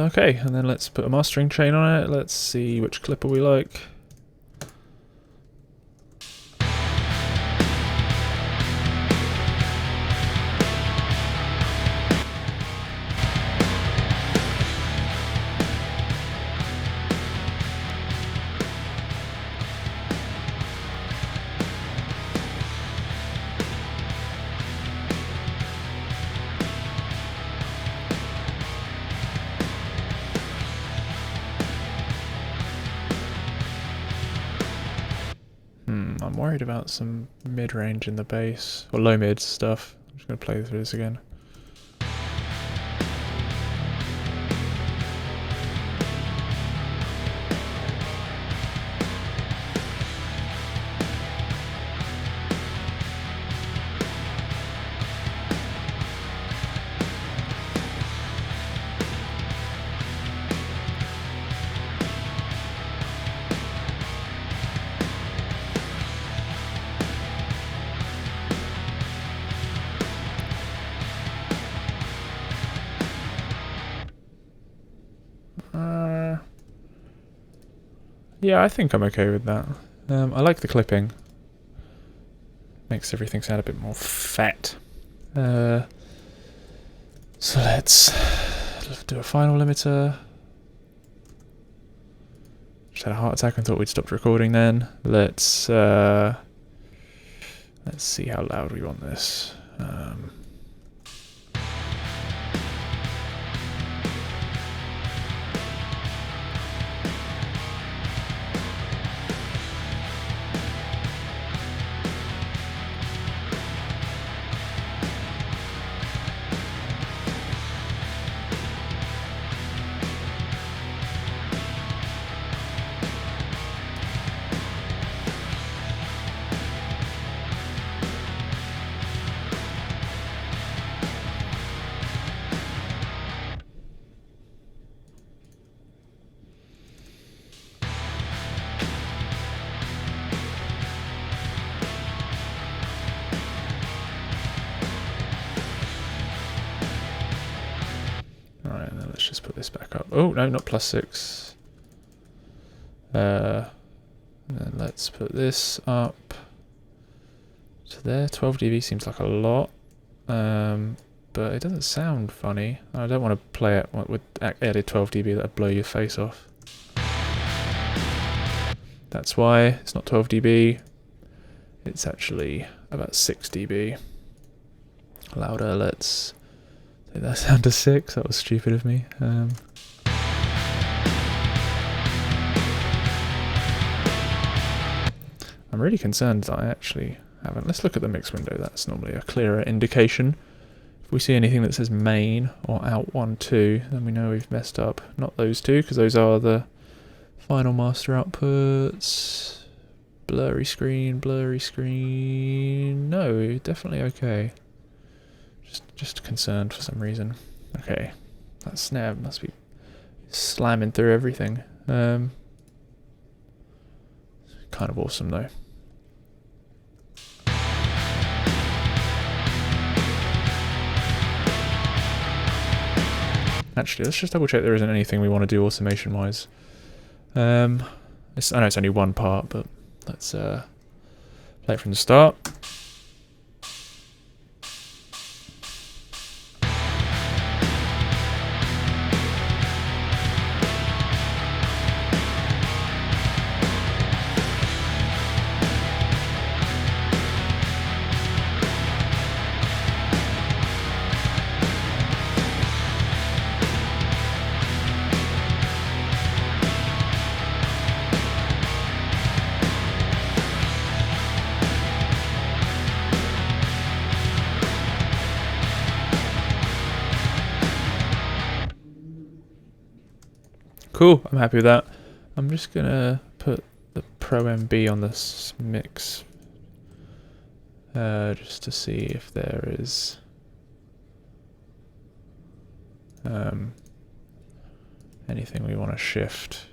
Okay, and then let's put a mastering chain on it. Let's see which clipper we like. I'm worried about some mid-range in the bass, or low-mid stuff. I'm just going to play through this again. Yeah, I think I'm okay with that. I like the clipping. Makes everything sound a bit more fat. So let's do a final limiter. Just had a heart attack and thought we'd stopped recording then. Let's see how loud we want this. Alright, then let's just put this back up. Oh, no, not +6. And then let's put this up to there. 12 dB seems like a lot, but it doesn't sound funny. I don't want to play it with added 12 dB, that'd blow your face off. That's why it's not 12 dB. It's actually about 6 dB. Louder, let's take that down to 6. That was stupid of me. I'm really concerned that I actually haven't. Let's look at the mix window. That's normally a clearer indication. If we see anything that says main or out 1, 2, then we know we've messed up. Not those two, because those are the final master outputs. Blurry screen, blurry screen. No, definitely okay. Just concerned for some reason. Okay, that snare must be slamming through everything. Kind of awesome though. Actually, let's just double check there isn't anything we want to do automation wise. I know it's only one part, but let's play it from the start. Cool, I'm happy with that. I'm just gonna put the Pro MB on this mix just to see if there is anything we want to shift.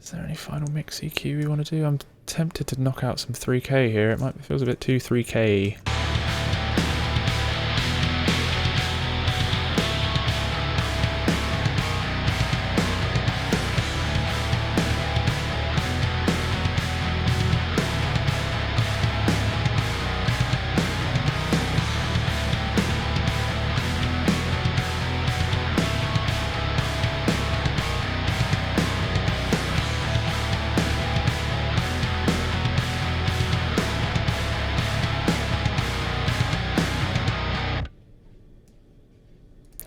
Is there any final mix EQ we want to do? I'm tempted to knock out some 3K here. It feels a bit too 3K.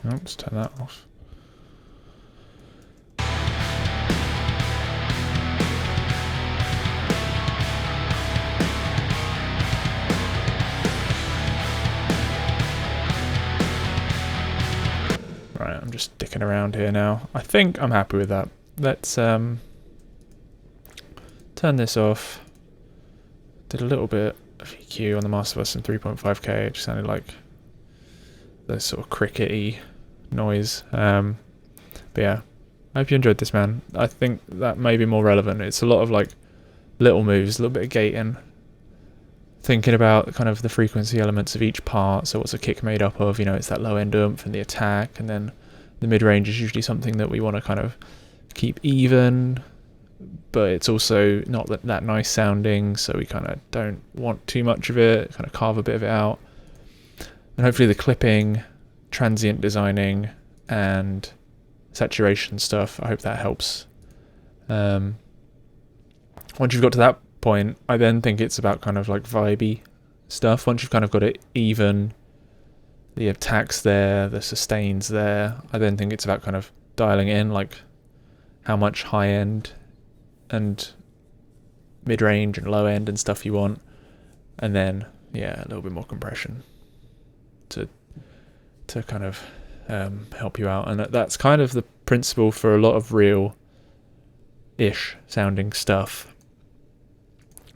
Oh, let's turn that off. Right, I'm just dicking around here now. I think I'm happy with that. Let's turn this off. Did a little bit of EQ on the Master Bus in 3.5K. It just sounded like the sort of crickety noise. But yeah, I hope you enjoyed this, man. I think that may be more relevant. It's a lot of like little moves, a little bit of gating, thinking about kind of the frequency elements of each part. So what's a kick made up of? You know, it's that low end oomph and the attack, and then the mid range is usually something that we want to kind of keep even, but it's also not that nice sounding, so we kind of don't want too much of it, kind of carve a bit of it out. And hopefully the clipping, transient designing, and saturation stuff, I hope that helps. Once you've got to that point, I then think it's about kind of like vibey stuff. Once you've kind of got it even, the attacks there, the sustains there, I then think it's about kind of dialing in, like how much high end and mid range and low end and stuff you want, and then yeah, a little bit more compression to kind of help you out. And that's kind of the principle for a lot of real-ish sounding stuff.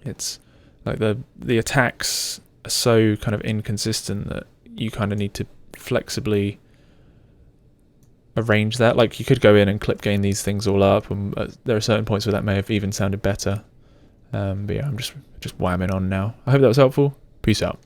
It's like the attacks are so kind of inconsistent that you kind of need to flexibly arrange that. Like you could go in and clip gain these things all up, and there are certain points where that may have even sounded better. But yeah, I'm just whamming on now. I hope that was helpful. Peace out.